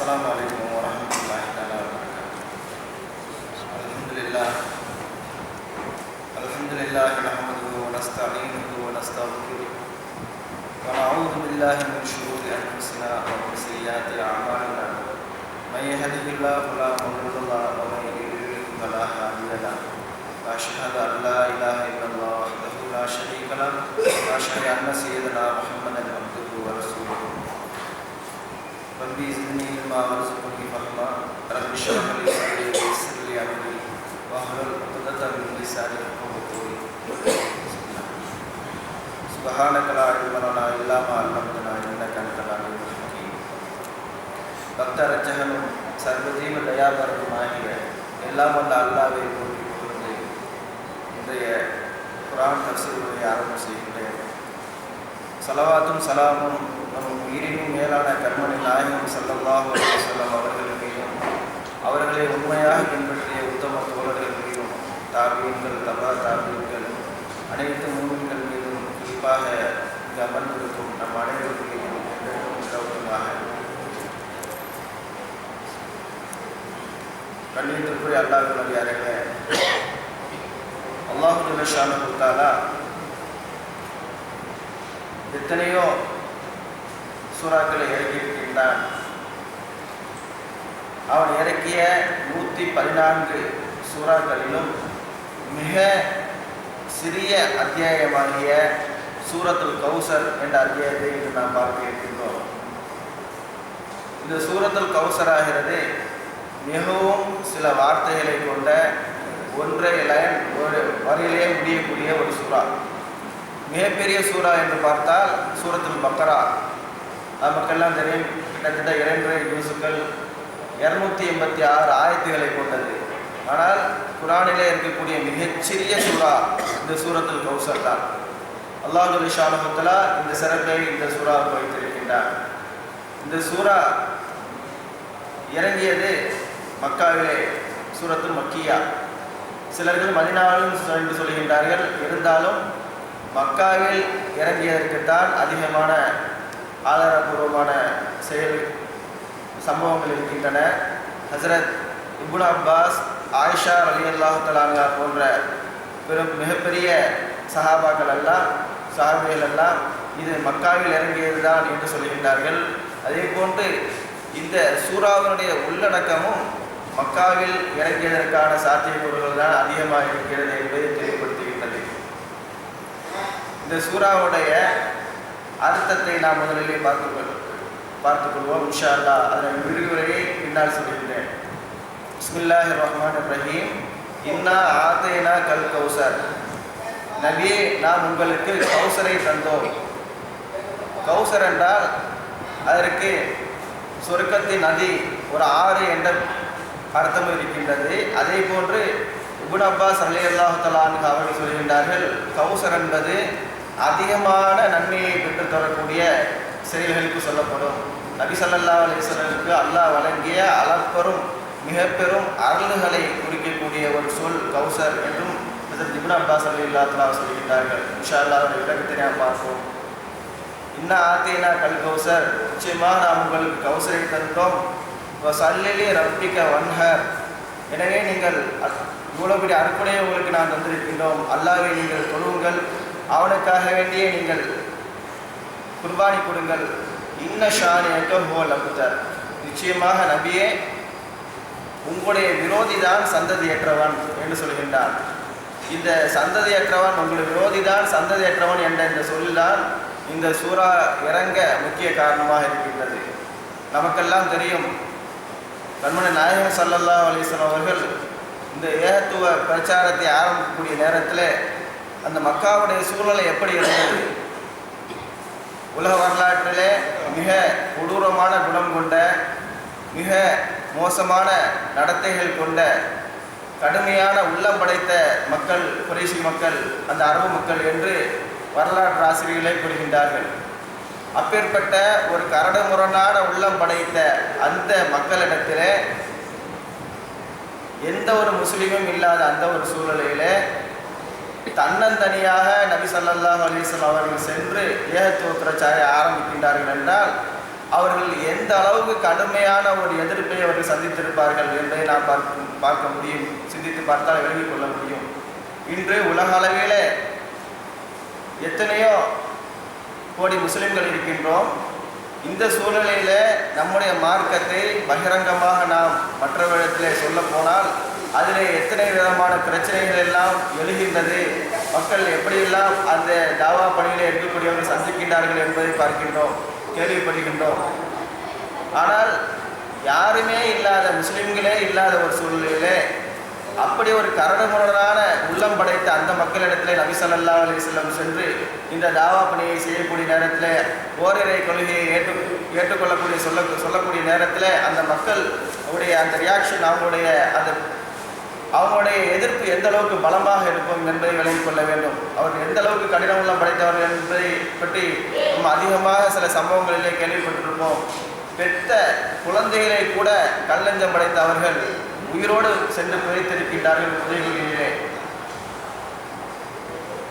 Assalamualaikum warahmatullahi wabarakatuh. Alhamdulillah nahmaduhu wa nasta'inuhu wa nastaghfiruh wa na'udzu billahi min shururi anfusina wa min sayyiati a'malina. May yahdihillahu fala mudilla lahu wa may yudlil fala hadiya lahu. Wa ashhadu an la ilaha illallah wahdahu la sharika lahu wa ashhadu anna sayyidana Muhammadan abduhu wa rasuluh. Rabbi zidni ilma warzuqni fahma. Rabbi shrah li sadri wa yassir li amri wahlul 'uqdatam min lisani yafqahu qawli. Subhanaka la ilma lana illa ma 'allamtana innaka antal alimul hakim. பக்தர் ரட்சகனும் சர்வஜீவ தயாபரனுமாகிய எல்லாம் வல்ல அல்லாஹ்வை போற்றி புகழ்ந்து இன்றைய குர்ஆன் தஃசீரை ஆரம்பம் செய்கின்றேன். ஸலவாத்தும் ஸலாமும் நம் உயிரினும் மேலான கர்மனை நாயகம் ஸல்லல்லாஹு அலைஹி வஸல்லம் அவர்கள் மீதும் அவர்களை உண்மையாக பின்பற்றிய உத்தம தோழர்கள் மீதும் தாபீன்கள் தபா தாபீன்கள் அனைத்து மூமின்கள் மீதும் குறிப்பாக இங்கு அமர்ந்திருக்கும் நம் அனைவர்கள் மீதும் உண்டாவதாக. கண்ணியத்திற்குரிய அல்லாஹ்வுடைய அருளே அல்லாஹ் ஜல்ல ஷானஹு தஆலா எத்தனையோ சூறாக்களை இறக்கியிருக்கின்றான். அவன் இறக்கிய 114 சூறாக்களிலும் மிக சிறிய அத்தியாயமாகிய சூரத்துல் கௌசர் என்ற அத்தியாயத்தை இன்று நாம் பார்க்க இருக்கின்றோம். இந்த சூரத்துல் கௌசர் ஆகிறது மிகவும் சில வார்த்தைகளை கொண்ட ஒன்றை லைன் ஒரு வரியிலே முடியக்கூடிய ஒரு சூறா. மிகப்பெரிய சூறா என்று பார்த்தால் சூரத்துல் பக்கரா நமக்கெல்லாம் தெரியும். கிட்டத்தட்ட 2 ஜூசுக்கள் 286 ஆயத்துகளை கொண்டது. ஆனால் குர்ஆனிலே இருக்கக்கூடிய மிகச்சிறிய சூறா இந்த சூரத்துல் கௌசர் தான். அல்லாஹ் ஜல்ல ஷானஹு தஆலா இந்த சிறப்பை இந்த சூறாவுக்கு வைத்திருக்கின்றார். இந்த சூறா இறங்கியது மக்காவிலே, சூரத்துல் மக்கியா. சிலர்கள் மதீனாவிலும் என்று சொல்கின்றார்கள். இருந்தாலும் மக்காவில் இறங்கியதற்குத்தான் அதிகமான ஆதாரபூர்வமான சம்பவங்கள் இருக்கின்றன. ஹசரத் இப்னு அப்பாஸ், ஆயிஷா ரலியல்லாஹு தஆலா அன்ஹா போன்ற மிகப்பெரிய சஹாபாக்கள் எல்லாம் சஹாபிகள் எல்லாம் இது மக்காவில் இறங்கியது தான் என்று சொல்கின்றார்கள். அதே போன்று இந்த சூறாவினுடைய உள்ளடக்கமும் மக்காவில் இறங்கியதற்கான சாத்தியக்கூறுகள் தான் அதிகமாக இருக்கிறது என்பதை தெளிவுபடுத்துகின்றது. இந்த சூறாவுடைய அர்த்தத்தை நாம் முதலிலே பார்த்துக்கொள்வோம் இன்ஷா அல்லாஹ். அதன் விரிவுரையை பின்னால் சொல்கின்றேன். பிஸ்மில்லாஹிர் ரஹ்மானிர் ரஹீம். இன்னா ஆதைனா கல் கௌசர். நபியே, நாம் உங்களுக்கு கௌசரை தந்தோம். கௌசர் என்றால் அதற்கு சொர்க்கத்தின் நதி, ஒரு ஆறு என்ற அர்த்தம் இருக்கின்றது. அதே போன்று இப்னு அப்பாஸ் ரலியல்லாஹு தஆலா அன்ஹு அவர்கள் சொல்கின்றார்கள், கௌசர் என்பது அதிகமான நன்மையை பெற்றுத் தரக்கூடிய செயல்களுக்கு சொல்லப்படும். நபி ஸல்லல்லாஹு அலைஹி வஸல்லமுக்கு அல்லாஹ் வழங்கிய அளப்பெரும் மிக பெரும் அருள்களை குறிக்கக்கூடிய ஒரு சொல் கௌசர் என்றும் இப்னு அப்பாஸ் ரலியல்லாஹு தஆலா சொல்கின்றார்கள். இன்ஷா அல்லாஹ் அதனுடைய விளக்கத்தை நாம் பார்ப்போம். இன்னா ஆத்தீனா கல் கௌசர், நிச்சயமாக நாம் உங்களுக்கு கௌசரை தந்தோம். வஸல்லி ரப்பிக வன்ஹர், எனவே நீங்கள் இவ்வளவு பெரிய அருட்கொடையை உங்களுக்கு நான் தந்திருக்கின்றோம். அல்லாஹ்வை நீங்கள் தொழுவுங்கள், அவனுக்காக வேண்டிய நீங்கள் குர்பானி கொடுங்கள். இன்ன ஷானியக ஹுவல் அப்தர், நிச்சயமாக நபியே உங்களுடைய விரோதி தான் சந்ததியற்றவன் என்று சொல்கின்றான். இந்த சந்ததியற்றவன், உங்களுடைய விரோதி தான் சந்ததியற்றவன் என்ற இந்த சொல்தான் இந்த சூறா இறங்க முக்கிய காரணமாக இருக்கின்றது. நமக்கெல்லாம் தெரியும், கண்மணி நாயகம் ஸல்லல்லாஹு அலைஹி வஸல்லம் அவர்கள் இந்த ஏகத்துவ பிரச்சாரத்தை ஆரம்பிக்கக்கூடிய நேரத்தில் அந்த மக்காவுடைய சூழ்நிலை எப்படி இருந்தது? உலக வரலாற்றிலே மிக கொடூரமான குணம் கொண்ட, மிக மோசமான நடத்தைகள் கொண்ட, கடுமையான உள்ளம் படைத்த மக்கள் குறைஷி மக்கள், அந்த அரபு மக்கள் என்று வரலாற்று ஆசிரியர்களை கூறுகின்றார்கள். அப்பேற்பட்ட ஒரு கரடுமுரடான உள்ளம் படைத்த அந்த மக்களிடத்தில் எந்த ஒரு முஸ்லீமும் இல்லாத அந்த ஒரு சூழ்நிலையில் தன்னந்தனியாக நபி ஸல்லல்லாஹு அலைஹி வஸல்லம் அவர்கள் சென்று ஏகத்துவ பிரச்சாரம் ஆரம்பிக்கின்றார்கள் என்றால் அவர்கள் எந்த அளவுக்கு கடுமையான ஒரு எதிர்ப்பை அவர்கள் சந்தித்திருப்பார்கள் என்பதை நாம் பார்க்க முடியும். சிந்தித்து பார்த்தால் விளங்கிக் கொள்ள முடியும். இன்று உலக அளவிலே எத்தனையோ கோடி முஸ்லிம்கள் இருக்கின்றோம். இந்த சூழ்நிலையில நம்முடைய மார்க்கத்தை பகிரங்கமாக நாம் மற்றவரிடத்திலே சொல்ல போனால் அதில் எத்தனை விதமான பிரச்சனைகள் எல்லாம் எழுகின்றது, மக்கள் எப்படியெல்லாம் அந்த தாவா பணியில் இருக்கக்கூடியவர்கள் சந்திக்கின்றார்கள் என்பதை பார்க்கின்றோம், கேள்விப்படுகின்றோம். ஆனால் யாருமே இல்லாத, முஸ்லிம்களே இல்லாத ஒரு சூழ்நிலையிலே அப்படி ஒரு கரடுமுரடான உள்ளம் படைத்த அந்த மக்களிடத்தில் நபி ஸல்லல்லாஹு அலைஹி வஸல்லம் சென்று இந்த தாவா பணியை செய்யக்கூடிய நேரத்தில், ஓரிரை கொள்கையை ஏற்றுக்கொள்ளக்கூடிய சொல்லக்கூடிய நேரத்தில் அந்த மக்கள் உடைய அந்த ரியாக்ஷன், அவங்களுடைய எதிர்ப்பு எந்த அளவுக்கு பலமாக இருக்கும் என்பதை விளங்கிக் கொள்ள வேண்டும். அவர்கள் எந்த அளவுக்கு கடின உள்ளம் படைத்தவர்கள் என்பதை பற்றி நம்ம அதிகமாக சில சம்பவங்களிலே கேள்விப்பட்டிருப்போம். பெற்ற குழந்தைகளை கூட கல்லஞ்சம் படைத்த அவர்கள் உயிரோடு சென்று புதைத்திருக்கின்றார்கள். புதைகுழியிலே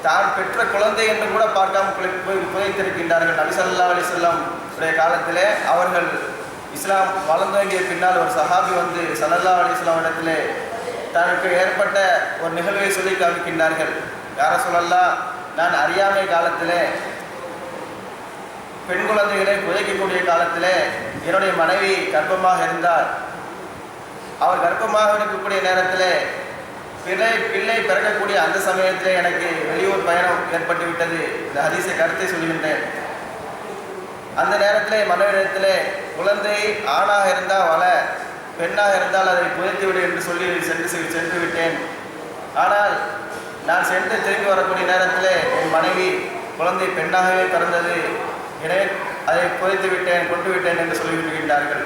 தான் பெற்ற குழந்தை என்று கூட பார்க்காமல் புதைத்திருக்கின்றார்கள். நபி ஸல்லல்லாஹு அலைஹி வஸல்லம் உடைய காலத்திலே அவர்கள் இஸ்லாம் வளர்ந்தோங்கிய பின்னால் ஒரு சஹாபி வந்து ஸல்லல்லாஹு அலைஹி வஸல்லம் இடத்திலே தனக்கு ஏற்பட்ட ஒரு நிகழ்வை சொல்லி காமிக்கின்றார்கள். யார சொல்லலாம், நான் அறியாமை காலத்திலே பெண் குழந்தைகளை புதைக்கக்கூடிய காலத்திலே என்னுடைய மனைவி கர்ப்பமாக இருந்தார். அவர் கர்ப்பமாக இருக்கக்கூடிய நேரத்தில் பிள்ளை பிறக்கக்கூடிய அந்த சமயத்தில் எனக்கு வெளியூர் பயணம் ஏற்பட்டு விட்டது. இந்த ஹதீஸை கருத்தை சொல்கின்றேன். அந்த நேரத்தில் மனைவிடத்தில் குழந்தை ஆணாக இருந்தால் வள, பெண்ணாக இருந்தால் அதை புதைத்து விடு என்று சொல்லி சென்று விட்டேன். ஆனால் நான் சென்று திரும்பி வரக்கூடிய நேரத்தில் என் மனைவி குழந்தை பெண்ணாகவே பிறந்தது, எனவே அதை புதைத்து விட்டேன், கொண்டு விட்டேன் என்று சொல்லிவிடுகின்றார்கள்.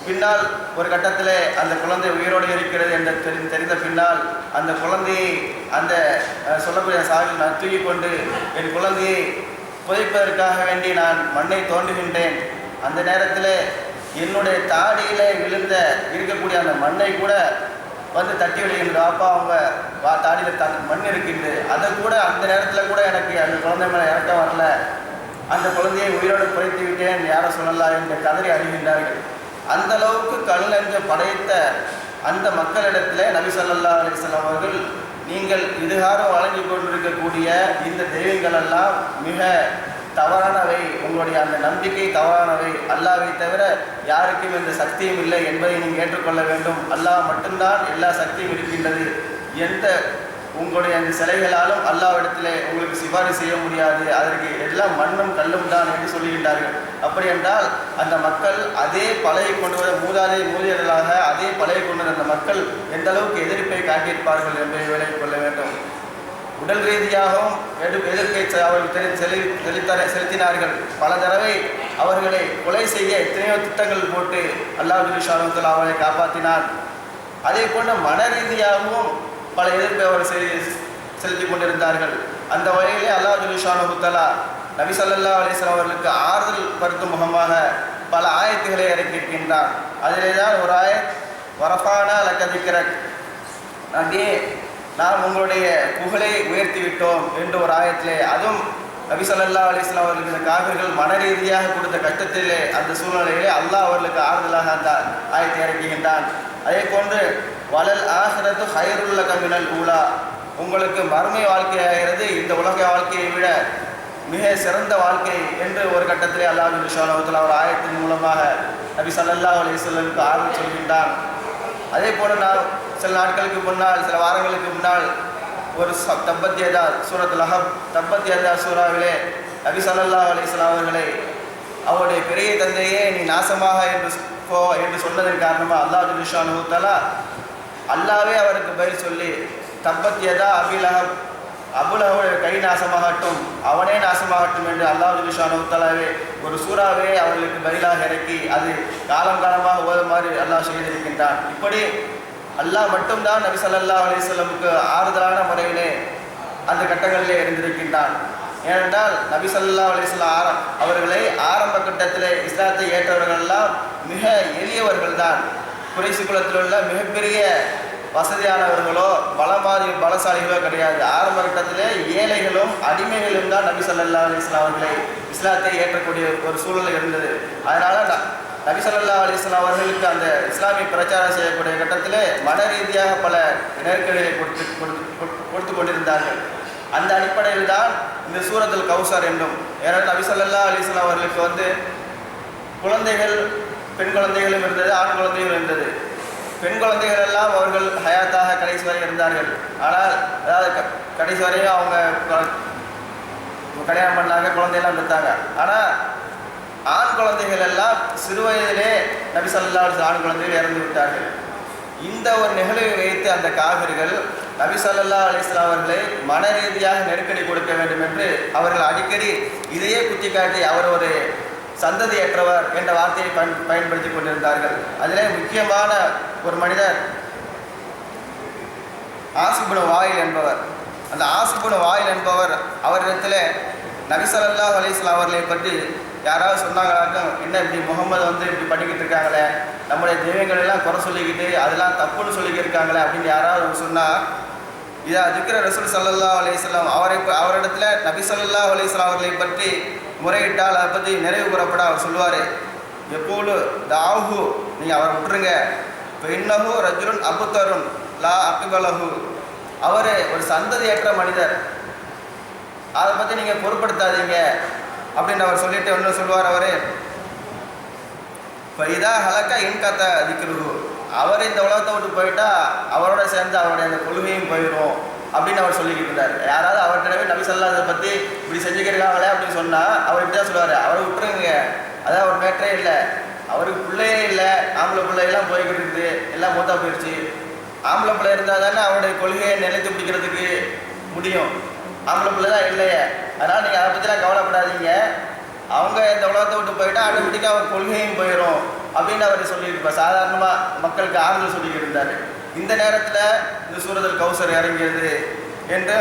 பின்னால் ஒரு கட்டத்தில் அந்த குழந்தை உயிரோடு இருக்கிறது என்று தெரிந்த பின்னால் அந்த குழந்தையை அந்த சொல்லக்கூடிய சாகில் நான் தூக்கி கொண்டு என் குழந்தையை புதைப்பதற்காக வேண்டி நான் மண்ணை தோண்டுகின்றேன். அந்த நேரத்தில் என்னுடைய தாடியில் விழுந்த இருக்கக்கூடிய அந்த மண்ணை கூட வந்து தட்டி விடுகின்ற, அப்பா அவங்க தாடியில் மண் இருக்கின்றது, அதை கூட அந்த நேரத்தில் கூட எனக்கு அந்த குழந்தை மேலே இறக்க வரல, அந்த குழந்தையை உயிரோடு புதைத்து விட்டேன், யாரை சொல்லலாம் என்று கதறி அழுகின்றார்கள். அந்த அளவுக்கு கல்லஞ்ச படைத்த அந்த மக்களிடத்தில் நபி ஸல்லல்லாஹு அலைஹி வஸல்லம் அவர்கள், நீங்கள் இதுகாரம் வழங்கி கொண்டிருக்கக்கூடிய இந்த தெய்வங்கள் எல்லாம் மிக தவறானவை, உங்களுடைய அந்த நம்பிக்கை தவறானவை, அல்லாஹ்வை தவிர யாருக்கும் இந்த சக்தியும் இல்லை என்பதை நீங்கள் ஏற்றுக்கொள்ள வேண்டும். அல்லாஹ் மட்டும்தான் எல்லா சக்தியும் இருக்கின்றது. எந்த உங்களுடைய அந்த சிலைகளாலும் அல்லாஹ்விடத்திலே உங்களுக்கு சிபாரிசு செய்ய முடியாது, அதற்கு எல்லாம் மண்ணும் கல்லும் தான் என்று சொல்லுகின்றார்கள். அப்படி என்றால் அந்த மக்கள் அதே பழகி கொண்டு வர மூதியர்களாக அதே பழகி கொண்டு வந்த அந்த மக்கள் எந்த அளவுக்கு எதிர்ப்பை காட்டியிருப்பார்கள் என்பதை விளங்கிக் கொள்ள வேண்டும். உடல் ரீதியாகவும் எதிர்ப்பை அவர்கள் செலுத்தினார்கள். பல தடவை அவர்களை கொலை செய்ய எத்தனையோ திட்டங்கள் போட்டு அல்லாஹ் ஜல்ல ஷானுஹு அவர்களை காப்பாற்றினார். அதே போன்ற மன ரீதியாகவும் பல எதிர்ப்பை அவர் செலுத்தி கொண்டிருந்தார்கள். அந்த வகையிலே அல்லாஹ் ஜல்ல ஷானுஹு நபி ஸல்லல்லாஹு அலைஹி வஸல்லம் அவர்களுக்கு ஆறுதல் படுத்தும் முகமாக பல ஆயத்துகளை இறக்கியிருக்கின்றார். அதிலே தான் ஒரு ஆயத், வரஃபானா லக திக்ரக், நபியே நாம் உங்களுடைய புகழை உயர்த்தி விட்டோம் என்று ஒரு ஆயத்திலே, அதுவும் நபி ஸல்லல்லாஹு அலைஹி வஸல்லம் அவர்களுக்கு இந்த காபிர்கள் மன ரீதியாக கொடுத்த கஷ்டத்திலே அந்த சூழ்நிலையிலே அல்லாஹ் அவர்களுக்கு ஆறுதலாக அந்த ஆயத்தை இறக்குகின்றான். அதே போன்று வலல் ஆஹிரத்து ஹைருல் லக மினல் ஊலா, உங்களுக்கு மறுமை வாழ்க்கையாகிறது இந்த உலக வாழ்க்கையை விட மிக சிறந்த வாழ்க்கை என்று ஒரு கட்டத்திலே அல்லாஹ் ஜல்ல ஷானுஹு ஒரு ஆயத்தின் மூலமாக நபி ஸல்லல்லாஹு அலைஹி வஸல்லம் ஆறுதல் சொல்கின்றான். அதே போல நான் சில நாட்களுக்கு முன்னால், சில வாரங்களுக்கு முன்னால் ஒரு தப்பத் யதா சூரத்துல் அஹப், தப்பத் யதா சூறாவிலே நபி ஸல்லல்லாஹு அலைஹி வஸல்லம் அவர்களை அவருடைய பெரிய தந்தையே நீ நாசமாக என்று சொன்னதன் காரணமாக அல்லாஹ் ஜல்ல ஷானுஹு அல்லாவே அவருக்கு பதில் சொல்லி, தப்பத் யதா அபில் அஹப், அபுலஹுடைய கை நாசமாகட்டும், அவனே நாசமாகட்டும் என்று அல்லாஹ் ஜல்ல ஷானுஹு ஒரு சூறாவே அவர்களுக்கு பதிலாக இறக்கி அது காலம் காலமாக ஓதுமாறு அல்லாஹ் செய்திருக்கின்றான். இப்படி அல்லாஹ் மட்டும்தான் நபி ஸல்லல்லாஹு அலைஹி வஸல்லமுக்கு ஆறுதலான முறையிலே அந்த கட்டங்களிலே இருந்திருக்கின்றான். ஏனென்றால் நபி ஸல்லல்லாஹு அலைஹி வஸல்லம் அவர்களை ஆரம்ப கட்டத்திலே இஸ்லாத்தை ஏற்றவர்கள் எல்லாம் மிக எளியவர்கள் தான். குறைசி குலத்தில் உள்ள மிகப்பெரிய வசதியானவர்களோ பலசாலிகளோ கிடையாது. ஆரம்ப கட்டத்திலே ஏழைகளும் அடிமைகளும் தான் நபி ஸல்லல்லாஹு அலைஹி வஸல்லம் அவர்களை இஸ்லாத்தை ஏற்றக்கூடிய ஒரு சூழல் இருந்தது. அதனால நபி ஸல்லல்லாஹு அலைஹி வஸல்லம் அவர்களுக்கு அந்த இஸ்லாமிய பிரச்சாரம் செய்யக்கூடிய கட்டத்திலே மன ரீதியாக பல நெருக்கடிகளை கொடுத்து கொண்டிருந்தார்கள். அந்த அடிப்படையில் தான் இந்த சூரத்துல் கௌசர் என்றும், ஏன்னா நபி ஸல்லல்லாஹு அலைஹி வஸல்லம் அவர்களுக்கு குழந்தைகள், பெண் குழந்தைகளும் இருந்தது, ஆண் குழந்தைகளும் இருந்தது. பெண் குழந்தைகள் எல்லாம் அவர்கள் ஹயாத்தாக கடைசி வரை இருந்தார்கள். ஆனால் அதாவது கடைசி வரையும் அவங்க கல்யாணம் பண்ணாங்க, குழந்தையெல்லாம் பெற்றாங்க. ஆனால் ஆண் குழந்தைகள் எல்லாம் சிறு வயதிலே நபி ஸல்லல்லாஹு அலைஹி வஸல்லம் ஆண் குழந்தைகள் இறந்து விட்டார்கள். இந்த ஒரு நிகழ்வை வைத்து அந்த காபிர்கள் நபி ஸல்லல்லாஹு அலைஹி வஸல்லம் அவர்களை மன ரீதியாக நெருக்கடி கொடுக்க வேண்டும் என்று அவர்கள் அடிக்கடி இதையே குத்தி காட்டி அவர் ஒரு சந்ததியற்றவர் என்ற வார்த்தையை பயன்படுத்தி கொண்டிருந்தார்கள். அதிலே முக்கியமான ஒரு மனிதர் ஆசிபுன் வாயில் என்பவர். அந்த ஆசிபுன் வாயில் என்பவர் அவரிடத்தில் நபி ஸல்லல்லாஹு அலைஹி வஸல்லம் அவர்களை பற்றி யாராவது சொன்னாங்களாக்கும், என்ன இப்படி முகமது இப்படி பண்ணிக்கிட்டு இருக்காங்களே, நம்முடைய தெய்வங்கள் எல்லாம் குறை சொல்லிக்கிட்டு அதெல்லாம் தப்புன்னு சொல்லிக்கிட்டு இருக்காங்களே அப்படின்னு யாராவது சொன்னால், இதை அதுக்கிற ரசூல் ஸல்லல்லாஹு அலைஹி வஸல்லம் அவரிடத்துல நபி ஸல்லல்லாஹு அலைஹி வஸல்லம் அவர்களை பற்றி முறையிட்டால் அதை பற்றி நிறைவு கூறப்பட அவர் சொல்லுவார், எப்போது தாஹு, நீங்கள் அவரை விட்டுருங்க, இப்போ இன்னஹு ரஜுலுன் அபுத்தருன் லா அக்பலஹு, அவர் ஒரு சந்ததியற்ற மனிதர், அதை பற்றி நீங்கள் பொருட்படுத்தாதீங்க அப்படின்னு அவர் சொல்லிட்டு ஒன்று சொல்லுவார். அவர் இப்போ இதா ஹலக்கா இன்கத்த திக்ருஹு, அவர் இந்த உலகத்தை விட்டு போயிட்டா அவரோட சேர்ந்து அவருடைய அந்த கொள்கையும் போயிடும் அப்படின்னு அவர் சொல்லிக்கிட்டு இருந்தார். யாராவது அவர்கிட்ட நபி ஸல்லல்லாஹு அலைஹி வஸல்லம் பற்றி இப்படி செஞ்சுக்கிறாங்களே அப்படின்னு சொன்னால் அவர் இப்படி தான் சொல்லுவார், அவரை விட்டுருங்க, அதான் அவர் மேட்டரே இல்லை, அவருக்கு பிள்ளையே இல்லை, ஆம்பளை பிள்ளையெல்லாம் போய்கிட்டு இருக்குது, எல்லாம் மூத்தா போயிடுச்சு. ஆம்பளை பிள்ளை இருந்தால் தானே அவருடைய கொள்கையை நிலைத்து பிடிக்கிறதுக்கு முடியும், ஆம்பளை பிள்ளை தான் இல்லையே, அதனால் நீங்கள் அதை பற்றிலாம் கவலைப்படாதீங்க, அவங்க இந்த உலகத்தை விட்டு போயிட்டா ஆட்டோமேட்டிக்காக அவர் கொள்கையும் போயிடும் அப்படின்னு அவர் சொல்லிட்டு இருப்பார். சாதாரணமாக மக்களுக்கு ஆறுதல் சொல்லிக்கிட்டு இருந்தார். இந்த நேரத்தில் இந்த சூரத்துல் கௌசர் இறங்கியது என்று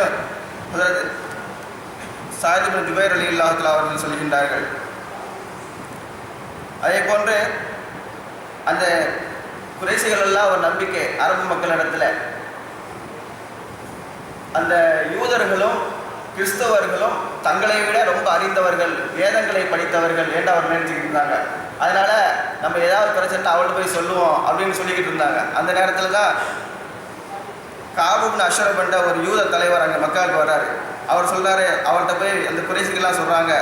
ஸஅத் இப்னு ஜுபைர் ரலியல்லாஹு தஆலா அவர்கள் சொல்கின்றார்கள். அதே போன்று அந்த குறைஷிகள் எல்லாம் ஒரு நம்பிக்கை அரபு மக்களிடத்தில், அந்த யூதர்களும் கிறிஸ்தவர்களும் தங்களை விட ரொம்ப அறிந்தவர்கள், வேதங்களை படித்தவர்கள் என்று அவர் நினைச்சுக்கிட்டு இருந்தாங்க. அதனால நம்ம ஏதாவது பிரச்சனை அவள்கிட்ட போய் சொல்லுவோம் அப்படின்னு சொல்லிக்கிட்டு இருந்தாங்க. அந்த நேரத்தில் தான் காப் இப்னு அஷ்ரப் என்ற ஒரு யூத தலைவர் அங்கே மக்காவுக்கு வர்றாரு. அவர் சொல்றாரு, அவர்கிட்ட போய் அந்த குறைஷிகள்லாம் சொல்றாங்க,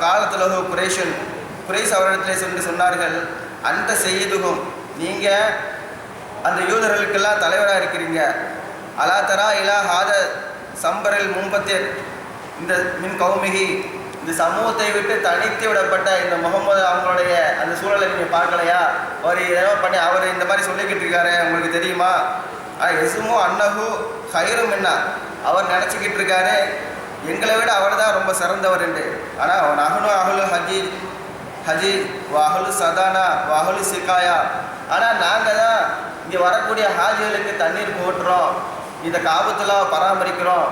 காலத்துலகு குறைஷன், குறைஷ் அவரிடத்திலே சென்று சொன்னார்கள், அந்த செய்துகும், நீங்க அந்த யூதர்களுக்கெல்லாம் தலைவராக இருக்கிறீங்க, அலா தரா இலா ஹாத சம்பரில் மும்பத்தியர், இந்த மின் கௌமிகி, இந்த சமூகத்தை விட்டு தனித்து விடப்பட்ட இந்த முகமது அவங்களுடைய அந்த சூழலை நீங்கள் பார்க்கலையா, அவர் ஏதோ பண்ணி அவர் இந்த மாதிரி சொல்லிக்கிட்டு இருக்காரு, உங்களுக்கு தெரியுமா, எசுமோ அன்னஹு ஹைரும் என்ன, அவர் நினச்சிக்கிட்டு இருக்காரு எங்களை விட அவர் தான் ரொம்ப சிறந்தவர் என்று. ஆனால் நஹ்னு அஹ்லு ஹஜி வாஹலு சதானா வாஹலு சிகாயா, ஆனால் நாங்கள் தான் இங்கே வரக்கூடிய ஹாஜிகளுக்கு தண்ணீர் போட்டுறோம், இந்த காபத்துலாவை பராமரிக்கிறோம்,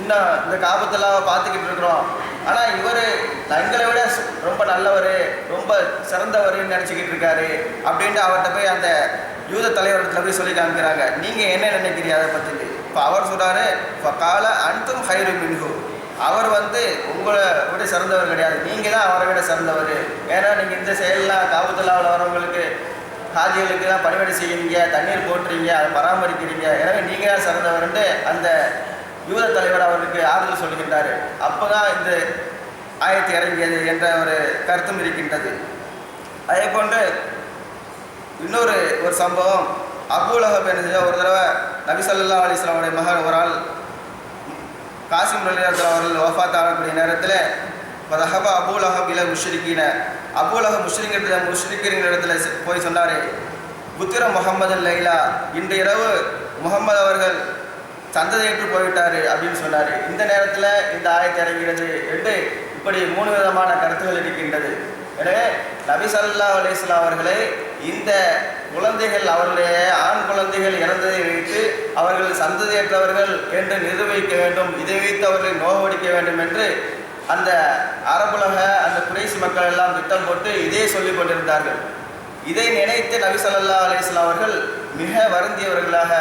இன்னும் இந்த காபத்துலாவை பார்த்துக்கிட்டு இருக்கிறோம், ஆனால் இவர் எங்களை விட ரொம்ப நல்லவர், ரொம்ப சிறந்தவர்னு நினச்சிக்கிட்டு இருக்காரு அப்படின்ட்டு அவர்கிட்ட போய் அந்த யூத தலைவர்கிட்ட போய் சொல்லி காமிக்கிறாங்க. நீங்கள் என்ன நினைக்கிறீங்க அதை பற்றி? இப்போ அவர் சொல்கிறாரு, இப்போ கால அன்தும் ஹைரு மின்ஹு, அவர் உங்களை விட சிறந்தவர் கிடையாது, நீங்கள் தான் அவரை விட சிறந்தவர், ஏன்னா நீங்கள் இந்த செயலெலாம் காபத்துலாவில் வரவங்களுக்கு ஹாஜிகளுக்கு தான் பணிவிடை செய்கிறீங்க, தண்ணீர் போட்டுறீங்க, அதை பராமரிக்கிறீங்க, எனவே நீங்கள் தான் சிறந்தவர்ன்ட்டு அந்த யூத தலைவர் அவருக்கு ஆறுதல் சொல்கின்றார். அப்போ தான் இந்த ஆயத்து இறங்கியது என்ற ஒரு கருத்தும் இருக்கின்றது. அதே போன்று இன்னொரு சம்பவம், அபூ லஹப் என்ன ஒரு தடவை நபி ஸல்லல்லாஹு அலைஹி வஸல்லம் உடைய மகன் ஒரு ஆள் காசிம் ரலியல்லாஹு அவர்கள் வஃபாத் ஆகக்கூடிய நேரத்தில் பதஹப அபூ லஹப் இல முஷ்ரிக்கீன, அபூ லஹப் முஷ்ரிக்கின் இடத்துல போய் சொன்னார், புத்திர முஹம்மது லைலா, இன்று இரவு முகம்மது அவர்கள் சந்ததியற்று போய்விட்டார் அப்படின்னு சொன்னார். இந்த நேரத்தில் இந்த ஆயத்து இறங்கிறது என்று இப்படி 3 விதமான கருத்துகள் இருக்கின்றது. எனவே நபி ஸல்லல்லாஹு அலைஹி வஸல்லம் அவர்களை இந்த குழந்தைகள், அவருடைய ஆண் குழந்தைகள் இறந்ததை வைத்து அவர்கள் சந்ததியற்றவர்கள் என்று நிரூபிக்க வேண்டும், இதை வைத்து அவர்களை நோகடிக்க வேண்டும் என்று அந்த அரபுலக அந்த குறைஷி மக்கள் எல்லாம் திட்டம் போட்டு இதே சொல்லிக் கொண்டிருந்தார்கள். இதை நினைத்து நபி ஸல்லல்லாஹு அலைஹி வஸல்லம் அவர்கள் மிக வருந்தியவர்களாக,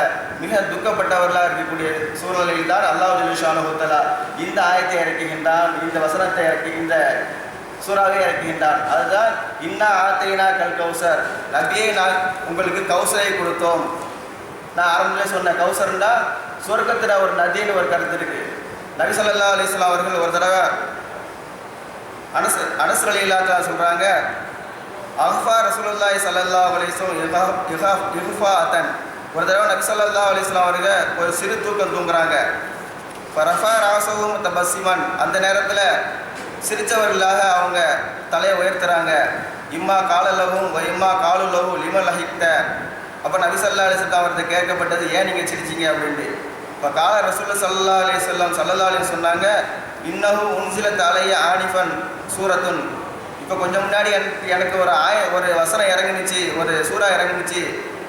மிக துக்கப்பட்டவர்களாக இருக்கக்கூடிய சூழ்நிலையில் தான் அல்லாஹ் ஜல்ல ஷானஹு வ தஆலா இந்த ஆயத்தை இறக்குகின்றான், இந்த வசனத்தை இந்த சூறாவை இறக்குகின்றான். அதுதான் இன்னா ஆத்தைனா கல் கௌசர், நபியே நான் உங்களுக்கு கௌசரை கொடுத்தோம். நான் ஆரம்பத்திலே சொன்ன கௌசர்னா சொர்க்கத்தில் ஒரு நதின்னு ஒரு கருத்து இருக்கு. நபி ஸல்லல்லாஹு அலைஹி வஸல்லம் அவர்கள் ஒரு தடவை அனஸ் ரலியல்லாஹு தஆலா சொல்றாங்க, அஃபா ரசூலுல்லாஹி ஸல்லல்லாஹு அலைஹி வஸல்லம் இஃபாஅத்தன், ஒரு தடவை நபி ஸல்லல்லாஹு அலைஹி வஸல்லம் அவர்கள் ஒரு சிறு தூக்கம் தூங்குறாங்க. ஃபரஃபா ராஸஹு முத்தபஸ்ஸிமன், அந்த நேரத்தில் சிரித்தவர்களாக அவங்க தலையை உயர்த்துறாங்க. இம்மா காலலவும் இம்மா காலுலவும் லிமல் லஹிக்த. அப்போ நபி ஸல்லல்லாஹு அலைஹி வஸல்லம் அவர்கிட்ட கேட்கப்பட்டது, ஏன் நீங்கள் சிரிச்சிங்க அப்படின்ட்டு. இப்போ கால ரசூல் ஸல்லல்லாஹு அலைஹி வஸல்லம் சொன்னாங்க, இன்னஹு உன்சிலத் அலைய ஆனிஃபன் சூரத்துன். இப்போ கொஞ்சம் முன்னாடி எனக்கு ஒரு வசனம் இறங்குனுச்சு, ஒரு சூறா இறங்குனுச்சு.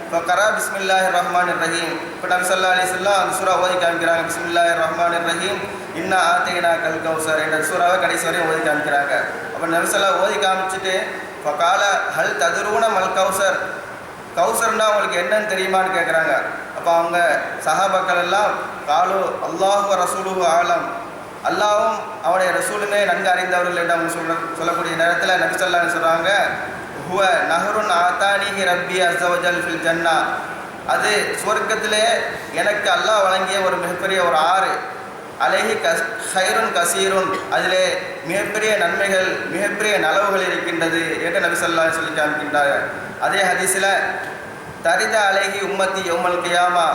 இப்போ கரா பிஸ்மில்லாஹிர் ரஹ்மானிர் ரஹீம். இப்போ நபி ஸல்லல்லாஹு அலைஹி வஸல்லம் அந்த சூறா ஓதி காமிக்கிறாங்க. பிஸ்மில்லாஹிர் ரஹ்மானிர் ரஹீம் இன்னா ஆத்தைனா கல் கௌசர் என்ற சூறாவை கடைசி வரையும் ஓதி காமிக்கிறாங்க. அப்போ நபி ஸல்லல்லாஹு ஓதி காமிச்சிட்டு இப்போ கால ஹல் ததுரூன மல் கௌசர், கௌசர்னா உங்களுக்கு என்னன்னு தெரியுமான்னு கேட்குறாங்க. அப்போ அவங்க சஹாபாக்கள் எல்லாம் காலு அல்லாஹு ரசூலுஹு ஆலம், அல்லாவும் அவனுடைய ரசூலுமே நன்கு அறிந்தவர்கள் என்று அவங்க சொல்லக்கூடிய நேரத்தில் நபி ஸல்லல்லாஹு அலைஹி வஸல்லம் சொல்கிறாங்க, ஹுவ நஹருன் ஆத்தானிஹி ரப்பி அஸ்ஸ வஜல் ஃபில் ஜன்னா, அது சுவர்க்கத்திலே எனக்கு அல்லாஹ் வழங்கிய ஒரு மிகப்பெரிய ஒரு ஆறு. அலைஹி ஹைருன் கசீருன், அதிலே மிகப்பெரிய நன்மைகள், மிகப்பெரிய நலவுகள் இருக்கின்றது என்று நபி ஸல்லல்லாஹு அலைஹி வஸல்லம் சொல்லி காமிக்கின்றார்கள். அதே ஹதீஸில் தரித அலைஹி உம்மத்தி யௌமல் கியாமா,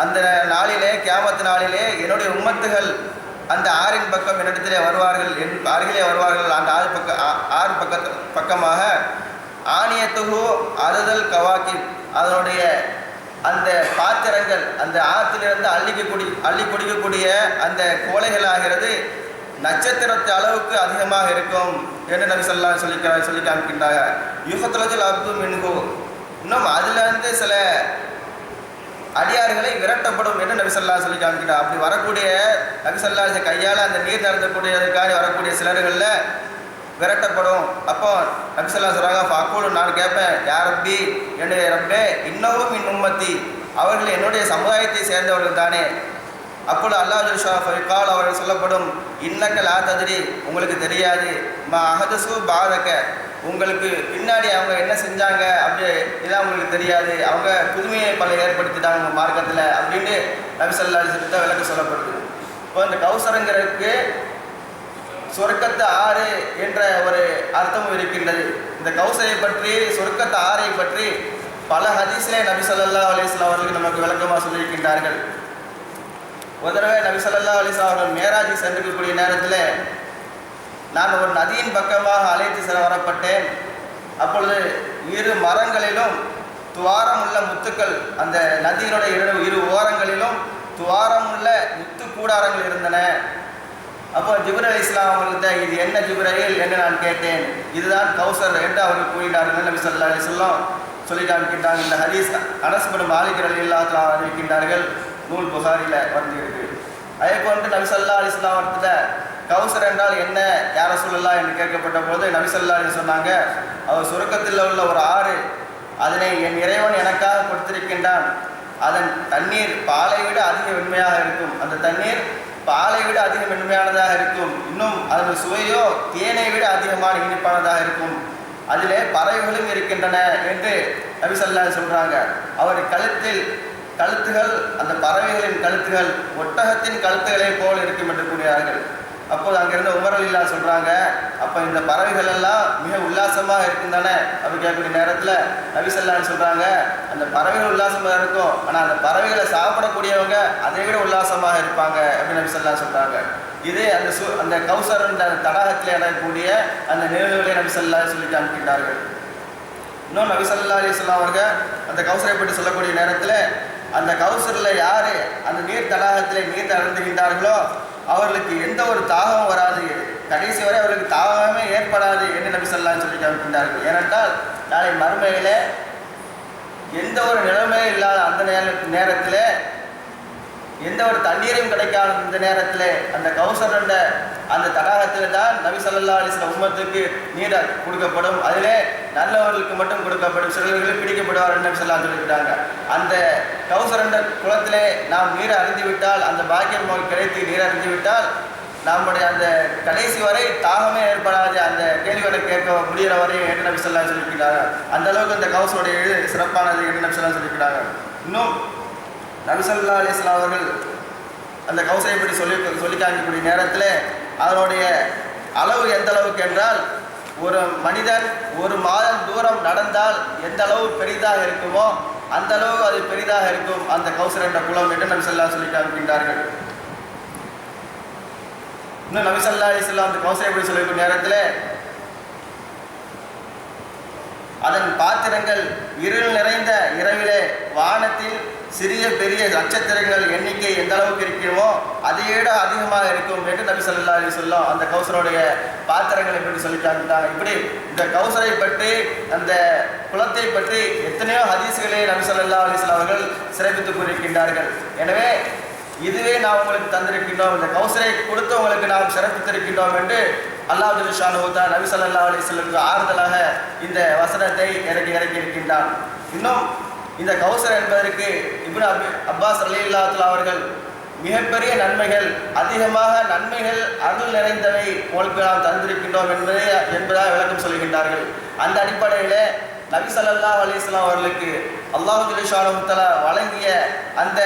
அந்த நாளிலே, கியாமத்து நாளிலே என்னுடைய உம்மத்துகள் அந்த ஆறின் பக்கம் என்னிடத்திலே வருவார்கள், என் அருகிலே வருவார்கள். அந்த ஆறு பக்கமாக ஆனியத்துகு அறுதல் கவாக்கிப், அதனுடைய அந்த பாத்திரங்கள் அந்த ஆற்றிலிருந்து அள்ளி குடிக்கக்கூடிய அந்த கோலைகள் ஆகிறது நட்சத்திரத்து அளவுக்கு அதிகமாக இருக்கும் என்று நபி ஸல்லல்லாஹு அலைஹி வஸல்லம் சொல்லி காமிக்கின்றாங்க. யுஹத்துலஜுல் அப்து மின்ஹு, இன்னும் அதிலிருந்து சில அடியார்களை விரட்டப்படும் என்று நபி ஸல்லல்லாஹு அலைஹி வஸல்லம் சொல்லி காமிக்கிறார். அப்படி வரக்கூடிய நபி ஸல்லல்லாஹு அலைஹி வஸல்லம் கையால் அந்த நீர் நடத்தக்கூடியதுக்காக வரக்கூடிய சிலர்களில் விரட்டப்படும். அப்போ நபி ஸல்லல்லாஹு அலைஹி வஸல்லம் சொல்கிறாங்க, ஃபாக்கூலு, நான் கேட்பேன், யா ரப்பி, என்னுடைய ரப்பே, இன்னவும் மின் உம்மத்தி, அவர்கள் என்னுடைய சமுதாயத்தை சேர்ந்தவர்கள் தானே. அப்பொழுது அல்லாஹ் ஜல்ல ஷானஹு அவர்கள் சொல்லப்படும், இன்னக்க லா தத்ரி, உங்களுக்கு தெரியாது, மா அஹதசு பாதக, உங்களுக்கு பின்னாடி அவங்க என்ன செஞ்சாங்க அப்படி இதான் உங்களுக்கு தெரியாது, அவங்க புதுமையை பல ஏற்படுத்திட்டாங்க உங்கள் மார்க்கத்தில் அப்படின்னு நபி ஸல்லல்லாஹு அலைஹி வஸல்லம் விளக்கு சொல்லப்படுது. இப்போ இந்த கௌசரங்கிறதுக்கு சொர்க்கத்து ஆறு என்ற ஒரு அர்த்தமும் இருக்கின்றது. இந்த கௌசரை பற்றி, சொர்க்கத்து ஆறை பற்றி பல ஹதீஸிலே நபி ஸல்லல்லாஹு அலைஹி வஸல்லம் அவர்கள் நமக்கு விளக்கமாக சொல்லியிருக்கின்றார்கள். ஒரு தடவை நபி ஸல்லல்லாஹு அலைஹி வஸல்லம் அவர்கள் மேராஜ் சென்றிருக்கக்கூடிய நேரத்தில் நான் ஒரு நதியின் பக்கமாக அழைத்து செல்ல வரப்பட்டேன். அப்பொழுது இரு மரங்களிலும் துவாரம் உள்ள முத்துக்கள், அந்த நதியினுடைய இரு ஓரங்களிலும் துவாரம் உள்ள முத்து கூடாரங்கள் இருந்தன. அப்போ ஜிப்ரீல் அலைஹிஸ்ஸலாம் அவர்கள்ட்ட, இது என்ன ஜிப்ரீல் என்று நான் கேட்டேன். இதுதான் கௌசர் என்று அவர்கள் கூறினார்கள். நபி ஸல்லல்லாஹு அலைஹி வஸல்லம் சொல்லி காமிக்கின்றாங்க. இந்த ஹதீஸ் அனஸ் பின் மாலிக் ரலியல்லாஹு தஆலா அறிவிக்கின்றார்கள், நூல் புகாரியில் வந்திருக்கு. அதே போன்று நபி ஸல்லல்லாஹு அலைஹி வஸல்லம் அவர்கிட்ட கௌசர் என்றால் என்ன யா ரசூலுல்லாஹ் என்று கேட்கப்பட்ட போது நபி ஸல்லல்லாஹு அலைஹி வஸல்லம் சொன்னாங்க, அவர் சுருக்கத்தில் உள்ள ஒரு ஆறு, அதனை என் இறைவன் எனக்காக கொடுத்திருக்கின்றான். அதன் தண்ணீர் பாலை விட அதிக வெண்மையாக இருக்கும், அந்த தண்ணீர் பாலை விட அதிக மென்மையானதாக இருக்கும், இன்னும் அதன் சுவையோ தேனை விட அதிகமான இனிப்பானதாக இருக்கும், அதிலே பறவைகளும் இருக்கின்றன என்று நபி ஸல்லல்லாஹு அலைஹி வஸல்லம் சொல்கிறாங்க. அவர் கழுத்துகள் அந்த பறவைகளின் கழுத்துகள் ஒட்டகத்தின் கழுத்துகளை போல் இருக்கும் என்று கூறுகிறார்கள். அப்போது அங்கிருந்த உமர் ரலியல்லாஹு சொல்கிறாங்க, அப்போ இந்த பறவைகள் எல்லாம் மிக உல்லாசமாக இருக்குந்தானே அப்படி கேட்கக்கூடிய நேரத்தில் நபி ஸல்லல்லாஹு அலைஹி சொல்கிறாங்க, அந்த பறவைகள் உல்லாசமாக இருக்கும், ஆனால் அந்த பறவைகளை சாப்பிடக்கூடியவங்க அதை விட உல்லாசமாக இருப்பாங்க அப்படின்னு நபி ஸல்லல்லாஹு சொல்கிறாங்க. இது அந்த கௌசர் அந்த தடாகத்தில் இடக்கூடிய அந்த நிகழ்வுகளை நபி ஸல்லல்லாஹு அலைஹி சொல்லி காமிக்கின்றார்கள். இன்னும் நபி ஸல்லல்லாஹு அலைஹி வஸல்லம் அவர்கள் அந்த கௌசரை பற்றி சொல்லக்கூடிய நேரத்தில், அந்த கௌசரில் யார் அந்த நீர் தடாகத்தில் நீர் அருந்துகின்றார்களோ அவர்களுக்கு எந்த ஒரு தாகமும் வராது, கடைசி வரை அவர்களுக்கு தாகமே ஏற்படாது என்று நபி ஸல்லல்லாஹு அலைஹி சொல்லி காமிக்கின்றார்கள். ஏனென்றால் நாளை மறுமையில் எந்த ஒரு நிலைமையும் இல்லாத அந்த நேரத்தில், எந்த ஒரு தண்ணீரும் கிடைக்காத இந்த நேரத்தில் அந்த கௌசர் என்ற அந்த தடாகத்தில் தான் நபி ஸல்லல்லாஹு அலைஹி வஸல்லம் உம்மத்துக்கு நீர் கொடுக்கப்படும். அதிலே நல்லவர்களுக்கு மட்டும் கொடுக்கப்படும், சிலர்கள் பிடிக்கப்படுவார் நபி ஸல்லல்லாஹு அலைஹி சொல்லிவிட்டாங்க. அந்த கௌசர் என்ற குளத்திலே நாம் நீரை அறிந்து விட்டால், அந்த பாக்கியம் நமக்கு கிடைத்து நீரை அறிந்து விட்டால் நம்முடைய அந்த கடைசி வரை தாகமே ஏற்படாது, அந்த கேள்விகளை கேட்க முடிகிற வரை என்று நபி ஸல்லல்லாஹு அலைஹி சொல்லியிருக்கிறாங்க. அந்த அளவுக்கு அந்த கௌசருடைய சிறப்பானது என்று நபி ஸல்லல்லாஹு அலைஹி சொல்லியிருக்கிறாங்க. இன்னும் நபி ஸல்லல்லாஹு அலைஹி வஸல்லம் அவர்கள் அந்த கௌசரை பற்றி சொல்லி காமிக்கக்கூடிய நேரத்தில் அதனுடைய அளவு எந்த அளவுக்கு என்றால், ஒரு மனிதன் ஒரு மாதம் தூரம் நடந்தால் எந்த அளவு பெரிதாக இருக்குமோ அந்த அளவு அது பெரிதாக இருக்கும் அந்த கௌசர் என்ற குளம் என்று நபி ஸல்லல்லாஹு அலைஹி சொல்லி காமிக்கின்றார்கள். இன்னும் நபி ஸல்லல்லாஹு அலைஹி வஸல்லம் அந்த கௌசரை பற்றி சொல்லக்கூடிய நேரத்தில் அதன் பாத்திரங்கள் இருள் நிறைந்த இரவிலே வானத்தில் சிறிய பெரிய நட்சத்திரங்கள் எண்ணிக்கை எந்த அளவுக்கு இருக்கிறோமோ அதையோட அதிகமாக இருக்கும் என்று நபி ஸல்லல்லாஹு அலைஹி வஸல்லம் அந்த கௌசருடைய பாத்திரங்களை பற்றி சொல்லி காமித்தாங்க. இப்படி இந்த கௌசரை பற்றி அந்த குளத்தை பற்றி எத்தனையோ ஹதீஸ்களை நபி ஸல்லல்லாஹு அலைஹி வஸல்லம் அவர்கள் சிறப்பித்து கூறியிருக்கின்றார்கள். எனவே இதுவே நாம் உங்களுக்கு தந்திருக்கின்றோம், இந்த கௌசரை கொடுத்து உங்களுக்கு நாம் சிறப்பித்திருக்கின்றோம் என்று அல்லாஹ் ஜல்ல ஷானுஹு தஆலா நபி ஸல்லல்லாஹு அலைஹி வஸல்லம் ஆறுதலாக இந்த வசனத்தை இறக்கி இருக்கின்றான். இன்னும் இந்த கௌசர் என்பதற்கு இப்னு அப்பாஸ் ரலியல்லாஹு தஆலா அவர்கள் மிகப்பெரிய நன்மைகள், அதிகமாக நன்மைகள் அருள் நிறைந்தவை உங்களுக்கு நாம் தந்திருக்கின்றோம் என்பதாக விளக்கம் சொல்கின்றார்கள். அந்த அடிப்படையில் நபி ஸல்லல்லாஹு அலைஹி வஸல்லம் அவர்களுக்கு அல்லாஹ் ஜல்ல ஷானுஹு தஆலா வழங்கிய அந்த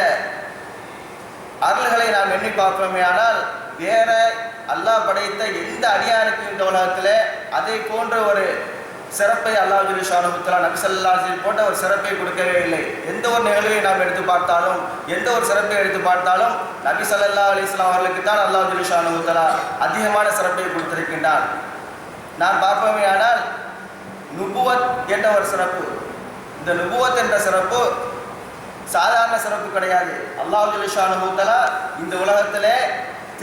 அருள்களை நாம் எண்ணி பார்ப்போமே ஆனால் வேற அல்லாஹ் படைத்த எந்த அடியாருக்கு இந்த உலகத்தில் அதை போன்ற ஒரு சிறப்பை அல்லாஹ் ஜல்ல ஷானுஹு தஆலா நபி ஸல்லல்லாஹு அலைஹி வஸல்லம் போன்ற ஒரு சிறப்பை கொடுக்கவே இல்லை. எந்த ஒரு நிகழ்வை நாம் எடுத்து பார்த்தாலும், எந்த ஒரு சிறப்பை எடுத்து பார்த்தாலும் நபி ஸல்லல்லாஹு அலைஹி வஸல்லம் அவர்களுக்கு தான் அல்லாஹ் ஜல்ல ஷானுஹு தஆலா அதிகமான சிறப்பை கொடுத்திருக்கின்றார். நாம் பார்ப்போமே ஆனால் நுபுவத் என்ற ஒரு சிறப்பு, இந்த நுபுவத் என்ற சிறப்பு சாதாரண சிறப்பு கிடையாது. அல்லாஹ் ஜல்ல ஷானுஹு தஆலா இந்த உலகத்திலே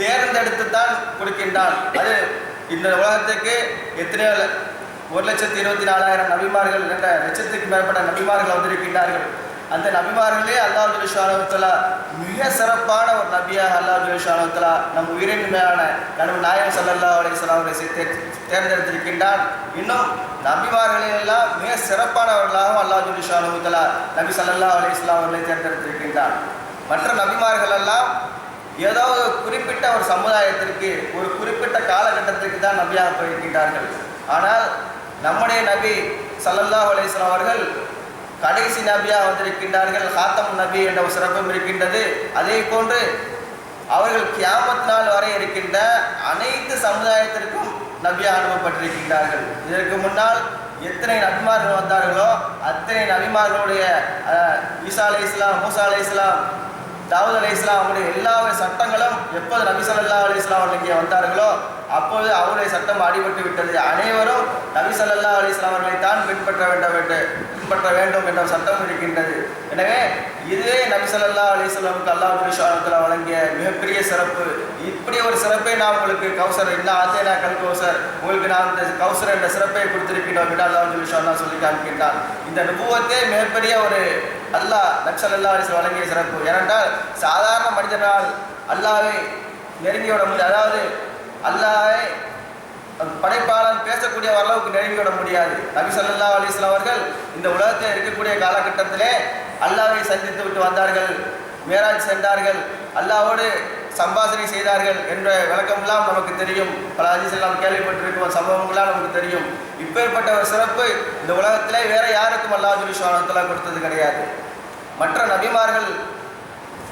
தேர்ந்தெடுத்து தான் கொடுக்கின்றான். அது இந்த உலகத்துக்கு எத்தனையோ 1,24,000 நபிமார்கள் என்ற லட்சத்துக்கு மேற்பட்ட நபிமார்கள் வந்திருக்கின்றார்கள். அந்த நபிமார்களே அல்லாஹ் ஜல்ல ஷானுஹு தஆலா மிக சிறப்பான ஒரு நபியாக அல்லாஹ் ஜல்ல ஷானுஹு தஆலா நம் உயிரின் மேலான நபி நாயகம் ஸல்லல்லாஹு அலைஹி வஸல்லம் அவர்களை தேர்ந்தெடுத்திருக்கின்றான். இன்னும் நபிமார்களில் எல்லாம் மிக சிறப்பானவர்களாகவும் அல்லாஹ் ஜல்ல ஷானுஹு தஆலா நபி ஸல்லல்லாஹு அலைஹி வஸல்லம் அவர்களை தேர்ந்தெடுத்திருக்கின்றான். மற்ற நபிமார்கள் எல்லாம் ஏதோ ஒரு குறிப்பிட்ட ஒரு சமுதாயத்திற்கு ஒரு குறிப்பிட்ட காலகட்டத்திற்கு தான் நபியாக போயிருக்கின்றார்கள். ஆனால் நம்முடைய நபி ஸல்லல்லாஹு அலைஹி வஸல்லம் அவர்கள் கடைசி நபியாக வந்திருக்கின்றார்கள். ஹாத்தம் நபி என்ற ஒரு சிறப்பும் இருக்கின்றது. அதே போன்று அவர்கள் கியாமத் நாள் வரை இருக்கின்ற அனைத்து சமுதாயத்திற்கும் நபியாக அனுப்பப்பட்டிருக்கின்றார்கள். இதற்கு முன்னால் எத்தனை நபிமார்கள் வந்தார்களோ அத்தனை நபிமார்களுடைய ஈசா அலைஹிஸ்ஸலாம், மூசா அலைஹிஸ்ஸலாம், தாவூத் அலைஹிஸ்ஸலாம் அவருடைய எல்லா சட்டங்களும் எப்போது நபி ஸல்லல்லாஹு அலைஹி வஸல்லம் அவர்கள் இங்கே வந்தார்களோ அப்போது அவருடைய சட்டம் அடிபட்டு விட்டது. அனைவரும் நபி ஸல்லல்லாஹு அலைஹி வஸல்லம் அவர்களை தான் பின்பற்ற வேண்டும் என்ற சட்டம் இருக்கின்றது. எனவே இதுவே நபி ஸல்லல்லாஹு அலைஹி வஸல்லமுக்கு அல்லாஹ் ஜல்ல தஆலா வழங்கிய மிகப்பெரிய சிறப்பு. இப்படி ஒரு சிறப்பை நான் உங்களுக்கு கௌசர் என்ன ஆத்தேனா கல் கௌசர் உங்களுக்கு நான் இந்த கௌசர் என்ற சிறப்பை கொடுத்திருக்கிறோம் என்று அல்லாஹ் ஜல்ல சொல்லி காண்கின்றான். இந்த நுபுவத்தே மிகப்பெரிய ஒரு அல்லாஹ் நபி ஸல்லல்லாஹு அலைஹி வஸல்லம் வழங்கிய சிறப்பு. ஏனென்றால் சாதாரண மனிதனால் அல்லாஹ்வை நெருங்கிவிட முடியாது, அதாவது அல்லாஹ்வை படைப்பாளன் பேசக்கூடிய அளவுக்கு நெருங்கிவிட முடியாது. நபி ஸல்லல்லாஹு அலைஹி வஸல்லம் அவர்கள் இந்த உலகத்தில் இருக்கக்கூடிய காலகட்டத்திலே அல்லாஹ்வை சந்தித்து விட்டு வந்தார்கள், மேராஜ் சென்றார்கள், அல்லாஹ்வோடு சம்பாஷணை செய்தார்கள் என்ற விளக்கமெல்லாம் நமக்கு தெரியும். பல ஹதீஸ் எல்லாம் கேள்விப்பட்டிருக்கும் சம்பவங்களாம் நமக்கு தெரியும். இப்பேற்பட்ட ஒரு சிறப்பு இந்த உலகத்திலே வேற யாருக்கும் அல்லாஹ் ஜல்ல தஆலா கொடுத்தது கிடையாது. மற்ற நபிமார்கள்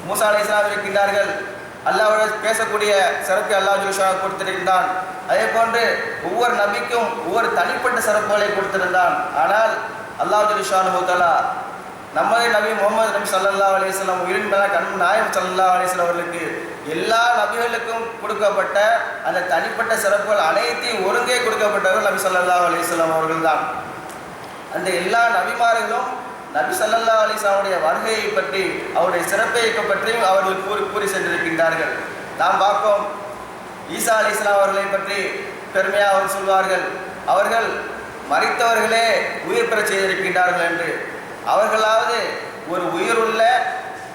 மூசா அலைஹிஸ்ஸலாம் இருக்கின்றார்கள், அல்லாஹ்வோடு பேசக்கூடிய சிறப்பை அல்லாஹ் ஜல்ல கொடுத்திருந்தான். அதே போன்று ஒவ்வொரு நபிக்கும் ஒவ்வொரு தனிப்பட்ட சிறப்புகளை கொடுத்திருந்தான். ஆனால் அல்லாஹ் ஜல்ல தஆலா நமது நபி முகமது நபி ஸல்லல்லாஹு அலைஹி வஸல்லம் உயிரின் மேல கண்ணும் நாயகம் ஸல்லல்லாஹு அலைஹி வஸல்லம் அவர்களுக்கு எல்லா நபிகளுக்கும் கொடுக்கப்பட்ட அந்த தனிப்பட்ட சிறப்புகள் அனைத்தையும் ஒருங்கே கொடுக்கப்பட்டவர்கள் நபி ஸல்லல்லாஹு அலைஹி வஸல்லம் அவர்கள் தான். அந்த எல்லா நபிமார்களும் நபி ஸல்லல்லாஹு அலைஹி வஸல்லம் வருகையை பற்றி அவருடைய சிறப்பை பற்றியும் அவர்கள் கூறி சென்றிருக்கின்றார்கள். நாம் பார்ப்போம், ஈசா அலைஹிஸ்ஸலாம் அவர்களை பற்றி பெருமையாக அவர் சொல்வார்கள், அவர்கள் மரித்தவர்களே உயிர் பெறச் செய்திருக்கின்றார்கள் என்று. அவர்களாவது ஒரு உயிர் உள்ள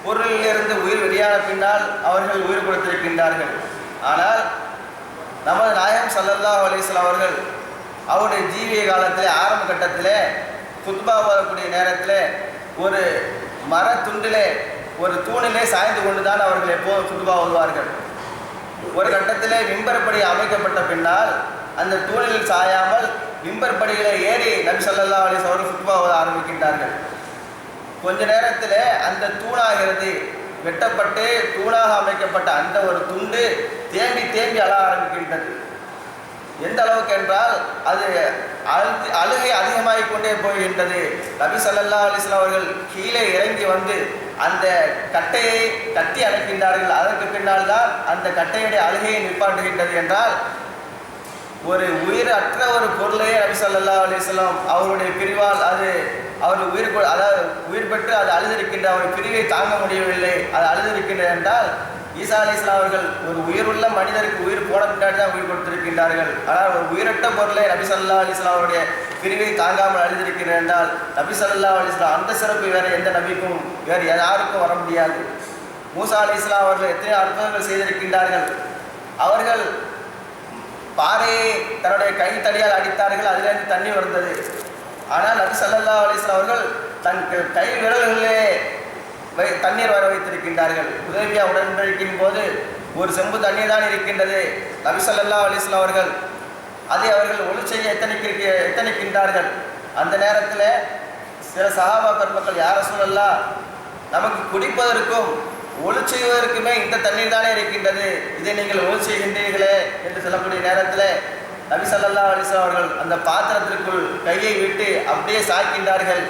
பொருளிலிருந்து உயிர் வெளியான பின்னால் அவர்கள் உயிர் கொடுத்திருக்கின்றார்கள். ஆனால் நமது நாயகம் ஸல்லல்லாஹு அலைஹி வஸல்லம் அவர்கள் அவருடைய ஜீவிய காலத்திலே ஆரம்ப கட்டத்திலே குத்பா ஓதக்கூடிய நேரத்தில் ஒரு மரத்துண்டிலே ஒரு தூணிலே சாய்ந்து கொண்டுதான் அவர்கள் எப்போது குத்பா ஓதுவார்கள். ஒரு கட்டத்திலே மிம்பர் படி அமைக்கப்பட்ட பின்னால் அந்த தூணில் சாயாமல் மிம்பர் படிகளை ஏறி நபி ஸல்லல்லாஹு அலைஹி வஸல்லம் குத்பா ஓத ஆரம்பிக்கின்றார்கள். கொஞ்ச நேரத்தில் அந்த தூணாகிறது வெட்டப்பட்டு தூணாக அமைக்கப்பட்ட அந்த ஒரு துண்டு தேம்பி தேம்பி அழ ஆரம்பிக்கின்றது. எந்த அளவுக்கு என்றால் அது அழுகை அதிகமாகிக் கொண்டே போகின்றது. நபி ஸல்லல்லாஹு அலைஹி வஸல்லம் அவர்கள் கீழே இறங்கி வந்து அந்த கட்டையை கட்டி அணைக்கின்றார்கள். அதற்கு பின்னால் தான் அந்த கட்டையுடைய அழுகையை நிப்பாட்டுகின்றது. என்றால் ஒரு உயிர் அற்ற ஒரு பொருளையே நபி ஸல்லல்லாஹு அலைஹி வஸல்லம் அவருடைய பிரிவால் அது அவர் உயிர் பெற்று அது அழுதிருக்கின்ற அவர் பிரிவை தாங்க முடியவில்லை, அது அழுதிருக்கின்றது என்றால் ஈசா அலைஹிஸ்ஸலாம் அவர்கள் ஒரு உயிருள்ள மனிதருக்கு உயிர் போன பின்னாடி தான் உயிர் கொடுத்திருக்கின்றார்கள். ஆனால் ஒரு உயிரற்ற பொருளை நபி ஸல்லல்லாஹு அலைஹி வஸல்லம் அவருடைய பிரிவை தாங்காமல் அழுதிருக்கிறார் என்றால் நபி ஸல்லல்லாஹு அலைஹி வஸல்லம் அந்த சிறப்பு வேறு எந்த நபிக்கும் வேறு யாருக்கும் வர முடியாது. மூசா அலைஹிஸ்ஸலாம் அவர்கள் எத்தனை அற்புதங்கள் செய்திருக்கின்றார்கள். அவர்கள் பாறையை தன்னுடைய கை தடியால் அடித்தார்கள், அதிலிருந்து தண்ணி வந்தது. ஆனால் நபி ஸல்லல்லாஹு அலைஹி வஸல்லம் அவர்கள் தன் கை விரல்களிலே தண்ணீர் வர வைத்திருக்கின்றார்கள். உதவியா உடன்படிக்கையின் போது ஒரு செம்பு தண்ணீர் தான் இருக்கின்றது. நபி ஸல்லல்லாஹு அலைஹி வஸல்லம் அவர்கள் அதை அவர்கள் ஒளி செய்ய எத்தனிக்கின்றார்கள். அந்த நேரத்தில் சில சஹாபா பெருமக்கள், யா ரசூலல்லாஹ், நமக்கு குடிப்பதற்கும் ஒளி செய்வதற்குமே இந்த தண்ணீர் தானே இருக்கின்றது, இதை நீங்கள் ஒளி செய்கின்றீர்களே என்று சொல்லக்கூடிய நேரத்தில் நபி ஸல்லல்லாஹு அலைஹி வஸல்லம் அவர்கள் அந்த பாத்திரத்திற்குள் கையை விட்டு அப்படியே சாய்க்கின்றார்கள்.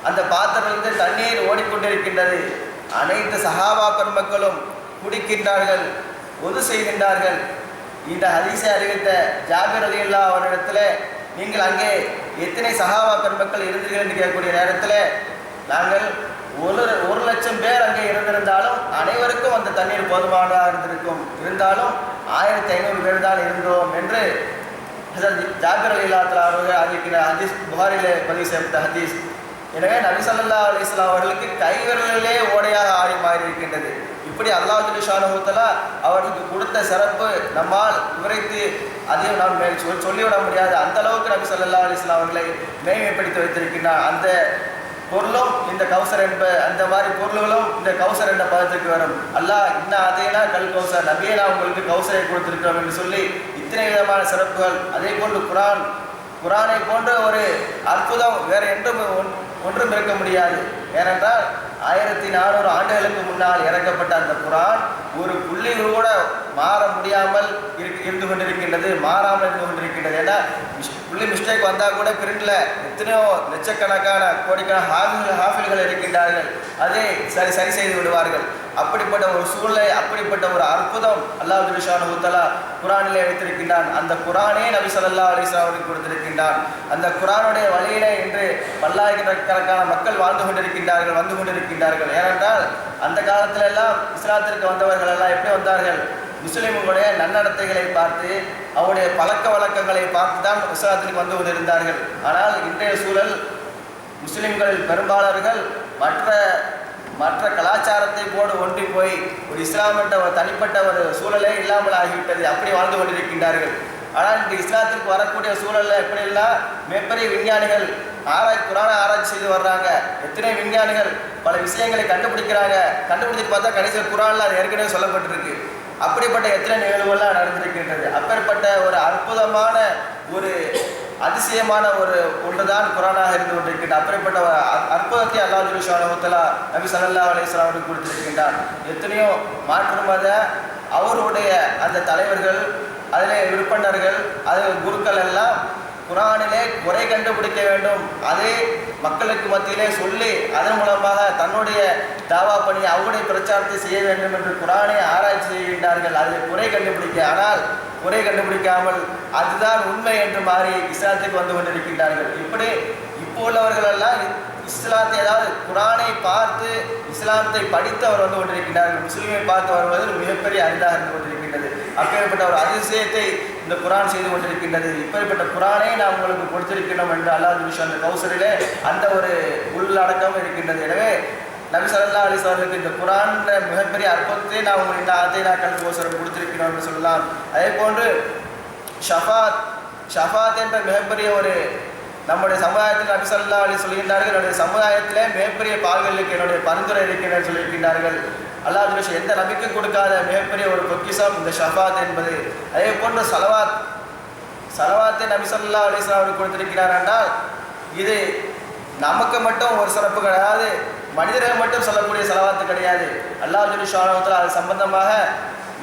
அந்த பாத்திரத்திலிருந்து தண்ணீர் ஓடிக்கொண்டிருக்கின்றது. அனைத்து சஹாபா பெருமக்களும் குடிக்கின்றார்கள், ஒது செய்கின்றார்கள். இந்த ஹதீஸை அறிவித்த ஜாபிர் ரலியல்லாஹு அவரிடத்தில், நீங்கள் அங்கே எத்தனை சஹாபா பெருமக்கள் இருந்தீர்கள் என்று கேட்கக்கூடிய நேரத்தில், நாங்கள் 1,00,000 பேர் அங்கே இருந்திருந்தாலும் அனைவருக்கும் அந்த தண்ணீர் போதுமானதாக இருந்திருக்கும், இருந்தாலும் 1,500 பேர் தான் இருந்தோம் என்று ஜாபிர் ரலியல்லாஹு அவர்கள் அறிவிக்கிற ஹதீஸ் புகாரிலே பதிவு செய்யப்பட்ட ஹதீஸ். எனவே நபி ஸல்லல்லாஹு அலைஹி வஸல்லம் அவர்களுக்கு கைவிரலிலே ஓடையாக ஆடி மாறி இருக்கின்றது. இப்படி அல்லாஹ் ஜல்ல ஷானஹு தஆலா அவர்களுக்கு கொடுத்த சிறப்பு நம்மால் விவரித்து அதையும் நாம் சொல்லிவிட முடியாது. அந்த அளவுக்கு நபி ஸல்லல்லாஹு அலைஹி வஸல்லம் அவர்களை மேன்மைப்படுத்தி வைத்திருக்கின்றார். அந்த பொருளும் இந்த கௌசர் அந்த மாதிரி பொருள்களும் இந்த கௌசர் என்ற பதத்துக்கு வரும். அல்லாஹ் இன்னும் அதைனா கல் கௌசர், நபியை நான் உங்களுக்கு கௌசரை கொடுத்திருக்கிறோம் என்று சொல்லி இத்தனை விதமான சிறப்புகள். அதே போன்று குரானை போன்ற ஒரு அற்புதம் வேறு ஒன்றும் இருக்க முடியாது. ஏனென்றால் 1400 ஆண்டுகளுக்கு முன்னால் இறக்கப்பட்ட அந்த குரான் ஒரு புள்ளி கூட மாற முடியாமல் இருந்து கொண்டிருக்கின்றது, மாறாமல் இருந்து கொண்டிருக்கின்றது. ஏன்னா புள்ளி மிஸ்டேக் வந்தால் கூட பிரிண்டில் எத்தனையோ லட்சக்கணக்கான கோடிக்கணக்கான ஹாஃபில்கள் இருக்கின்றார்கள், அதை சரி செய்து விடுவார்கள். அப்படிப்பட்ட ஒரு சூழ்நிலை, அப்படிப்பட்ட ஒரு அற்புதம் அல்லாஹ் ஜல்ல ஷானஹு தஆலா குரானிலே வைத்திருக்கின்றான். அந்த குரானே நபி ஸல்லல்லாஹு அலைஹி வஸல்லம் அவர்களுக்கு கொடுத்திருக்கின்றான். அந்த குரானுடைய வழியிலே இன்று பல்லாயிரக்கணக்கான மக்கள் வந்து கொண்டிருக்கின்றார்கள். ஏனென்றால் அந்த காலத்துல எல்லாம் இஸ்லாத்திற்கு வந்தவர்கள் எல்லாம் எப்படி வந்தார்கள்? முஸ்லிம்களுடைய நன்னடத்தைகளை பார்த்து, அவருடைய பழக்க வழக்கங்களை பார்த்து தான் இஸ்லாத்திற்கு வந்து கொண்டிருந்தார்கள். ஆனால் இன்றைய சூழல் முஸ்லிம்களில் பெரும்பாலர்கள் மற்ற கலாச்சாரத்தை போடு ஒன்றி போய் ஒரு இஸ்லாம் என்ற ஒரு தனிப்பட்ட ஒரு சூழலே இல்லாமல் ஆகிவிட்டது. அப்படி வாழ்ந்து கொண்டிருக்கின்றார்கள். ஆனால் இந்த இஸ்லாத்திற்கு வரக்கூடிய சூழலில் எப்படியெல்லாம் மிகப்பெரிய விஞ்ஞானிகள் குரானை ஆராய்ச்சி செய்து வர்றாங்க. எத்தனை விஞ்ஞானிகள் பல விஷயங்களை கண்டுபிடிக்கிறாங்க. கண்டுபிடிச்சிட்டு பார்த்தா கடைசியில் குரானில் அது ஏற்கனவே சொல்லப்பட்டிருக்கு. அப்படிப்பட்ட எத்தனை நிகழ்வுகள்லாம் நடந்திருக்கின்றது. அப்பேற்பட்ட ஒரு அற்புதமான ஒரு அதிசயமான ஒரு ஒன்றுதான் குரானாக இருந்து கொண்டிருக்கின்றது. அப்படிப்பட்ட அற்புதத்தை அல்லாஹ் ஜல்ல ஷானஹு தஆலா நபி ஸல்லல்லாஹு அலைஹி வஸல்லம் அவர்களுக்கு கொடுத்திருக்கின்றார். எத்தனையோ மாற்று மத அவருடைய அந்த தலைவர்கள், அதிலே விற்பனர்கள், அதில் குருக்கள் எல்லாம் குரானிலே குறை கண்டுபிடிக்க வேண்டும், அதை மக்களுக்கு மத்தியிலே சொல்லி அதன் மூலமாக தன்னுடைய தாவா பணி அவருடைய பிரச்சாரத்தை செய்ய வேண்டும் என்று குரானை ஆராய்ச்சி செய்கின்றார்கள். அதில் குறை கண்டுபிடிக்க, ஆனால் குறை கண்டுபிடிக்காமல் அதுதான் உண்மை என்று மாறி இஸ்லாத்துக்கு வந்து கொண்டிருக்கின்றார்கள். இப்படி இப்போ உள்ளவர்கள் எல்லாம் இஸ்லாத்தை, அதாவது குரானை பார்த்து இஸ்லாத்தை படித்து அவர் வந்து கொண்டிருக்கின்றார்கள். முஸ்லீமை பார்த்து வருவது மிகப்பெரிய அரிதாக இருந்து கொண்டிருக்கின்றது. அப்பேற்பட்ட ஒரு அதிசயத்தை இந்த குரான் செய்து கொண்டிருக்கின்றது. இப்படிப்பட்ட குரானை நாம் உங்களுக்கு கொடுத்திருக்கிறோம் என்று அல்லாஹ் ஜல்ல அந்த கௌசரிலே அந்த ஒரு உள்ளடக்கம் இருக்கின்றது. எனவே நபி ஸல்லல்லாஹு அலைஹி வஸல்லம் அவர்களுக்கு இந்த குரான் மிகப்பெரிய அற்புதத்தை நாம் உங்களுக்கு இந்த ஆத்தைனா கல் கௌசரம் கொடுத்திருக்கிறோம் என்று சொல்லலாம். அதே போன்று ஷஃபாத் என்ற மிகப்பெரிய ஒரு நம்முடைய சமுதாயத்தில் நபி ஸல்லல்லாஹு அலைஹி சொல்கின்றார்கள், என்னுடைய சமுதாயத்திலே மிகப்பெரிய பால்களுக்கு என்னுடைய பரிந்துரை இருக்கின்றன சொல்லியிருக்கின்றார்கள். அல்லாஹ் எந்த நபிக்கும் கொடுக்காத மிகப்பெரிய ஒரு பொக்கிஷம் இந்த ஷஃபாத் என்பது. அதே போன்று சலவாத்தை நபி ஸல்லல்லாஹு அலைஹி வஸல்லம் அவர்கள் கொடுத்திருக்கிறார் என்றால் இது நமக்கு மட்டும் ஒரு சிறப்பு கிடையாது, மனிதர்கள் மட்டும் சொல்லக்கூடிய செலவாத்து கிடையாது. அல்லாஹ் ஸுப்ஹானஹு வ தஆலா அது சம்பந்தமாக